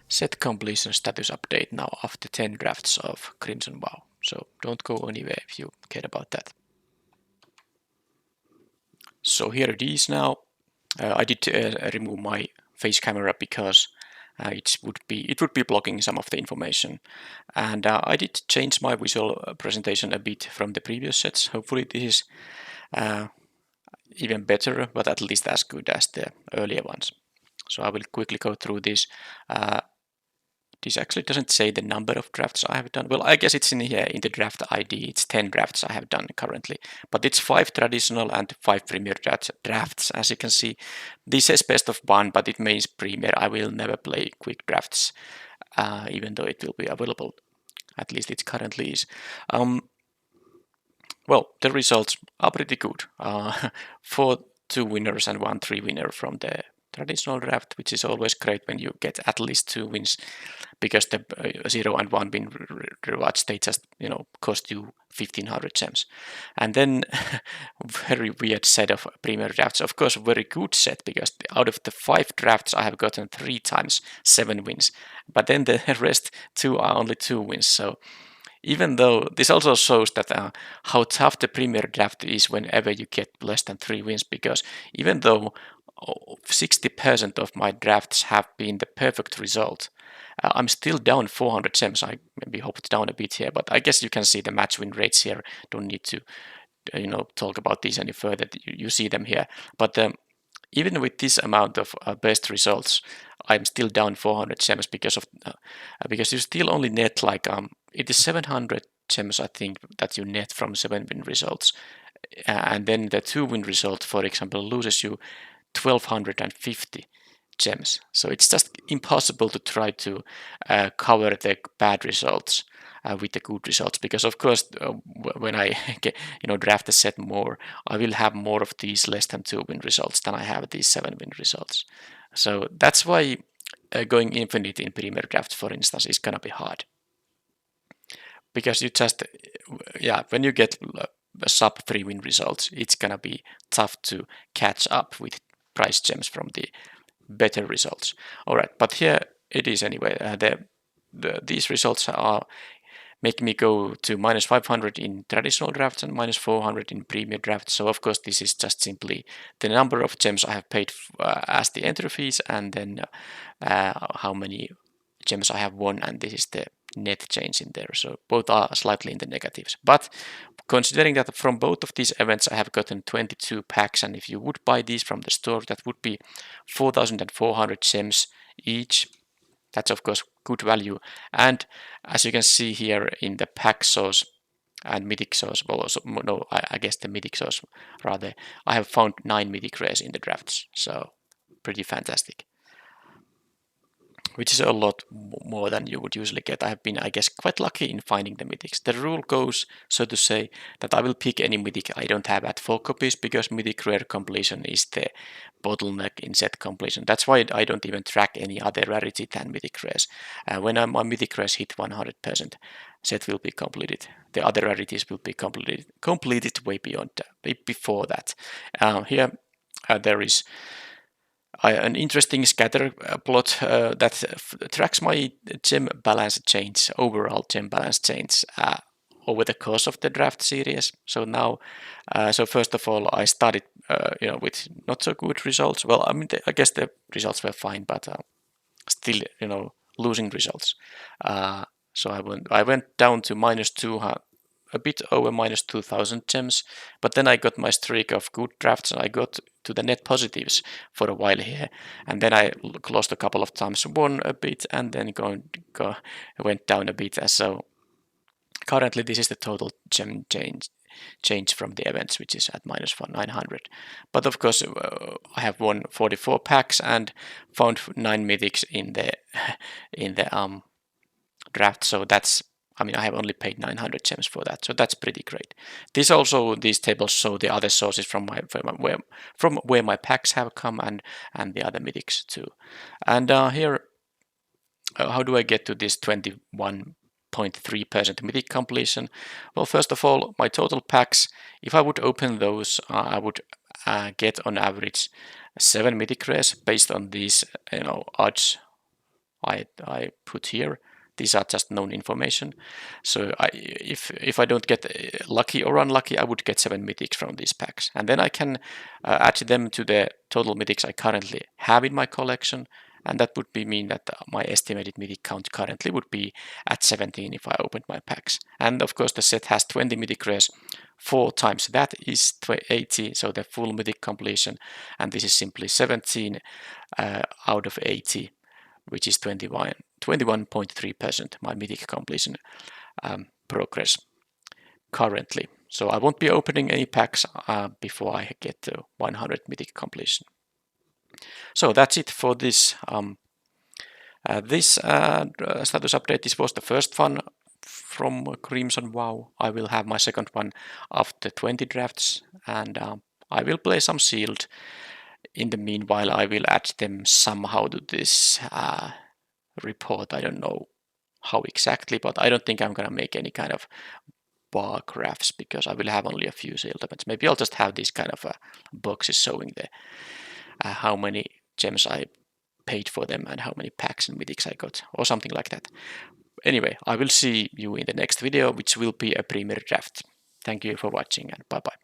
Set completion status update now after 10 drafts of Crimson WoW. So don't go anywhere if you care about that. So here it is now. I did remove my face camera because it would be blocking some of the information, and I did change my visual presentation a bit from the previous sets. Hopefully this is even better, but at least as good as the earlier ones. So I will quickly go through this. This actually doesn't say the number of drafts I have done. Well, I guess it's in here in the draft ID. It's 10 drafts I have done currently, but it's 5 traditional and 5 premier drafts. As you can see, this says best of 1, but it means premier. I will never play quick drafts, even though it will be available. At least it currently is. Well, the results are pretty good. 4 2 winners and 1 3 winner from the traditional draft, which is always great when you get at least 2 wins, because the 0 and 1 win rewards, they just cost you 1500 gems. And then very weird set of premier drafts. Of course, very good set, because out of the 5 drafts I have gotten 3 times 7 wins, but then the rest 2 are only 2 wins. So even though this also shows that how tough the premier draft is whenever you get less than 3 wins, because even though 60% of my drafts have been the perfect result, I'm still down 400 gems. I maybe hopped down a bit here, but I guess you can see the match win rates here. Don't need to talk about these any further. You see them here. But even with this amount of best results, I'm still down 400 gems because you still only net like it is 700 gems, I think, that you net from 7 win results, and then the 2 win result, for example, loses you 1250 gems. So it's just impossible to try to cover the bad results with the good results, because of course when I draft a set more, I will have more of these less than 2 win results than I have these 7 win results. So that's why going infinite in premier drafts, for instance, is gonna be hard, because you just when you get sub 3 win results, it's gonna be tough to catch up with prize gems from the better results. All right, but here it is anyway. These results are making me go to minus 500 in traditional drafts and minus 400 in premier drafts. So of course this is just simply the number of gems I have paid as the entry fees, and then how many gems I have won, and this is the net change in there. So both are slightly in the negatives. But considering that from both of these events I have gotten 22 packs, and if you would buy these from the store, that would be 4,400 gems each. That's of course good value. And as you can see here in the pack source and mythic source, well, also, no, I guess the mythic source rather, I have found 9 mythic rares in the drafts. So pretty fantastic, which is a lot more than you would usually get. I have been, I guess, quite lucky in finding the mythics. The rule goes, so to say, that I will pick any mythic I don't have at 4 copies, because mythic rare completion is the bottleneck in set completion. That's why I don't even track any other rarity than mythic rares. When my mythic rares hit 100%, set will be completed. The other rarities will be completed way before that. Here there is an interesting scatter plot that tracks my gem balance change, overall gem balance change over the course of the draft series. So now, so first of all, I started, with not so good results. Well, I mean, I guess the results were fine, but still, losing results. So I went down to minus 200, a bit over minus 2,000 gems, but then I got my streak of good drafts and I got to the net positives for a while here, and then I lost a couple of times, won a bit, and then went down a bit. So currently this is the total gem change from the events, which is at minus 900. But of course, I have won 44 packs and found 9 mythics in the in the draft. So that's, I mean, I have only paid 900 gems for that, so that's pretty great. These tables show the other sources from where my packs have come, and the other mythics too. And here, how do I get to this 21.3% mythic completion? Well, first of all, my total packs, if I would open those, I would get on average 7 mythic rares based on these odds I put here. These are just known information. So if I don't get lucky or unlucky, I would get 7 mythics from these packs. And then I can add them to the total mythics I currently have in my collection. And that would mean that my estimated mythic count currently would be at 17 if I opened my packs. And of course the set has 20 mythic rares. 4 times that is 80, so the full mythic completion. And this is simply 17 out of 80, which is 21.3% my mythic completion progress currently. So I won't be opening any packs before I get to 100 mythic completion. So that's it for this status update. This was the first one from Crimson WoW. I will have my second one after 20 drafts, and I will play some sealed. In the meanwhile, I will add them somehow to this report. I don't know how exactly, but I don't think I'm gonna make any kind of bar graphs because I will have only a few sealed events. Maybe I'll just have these kind of boxes showing the how many gems I paid for them and how many packs and mythics I got, or something like that. Anyway, I will see you in the next video, which will be a premier draft. Thank you for watching, and bye bye.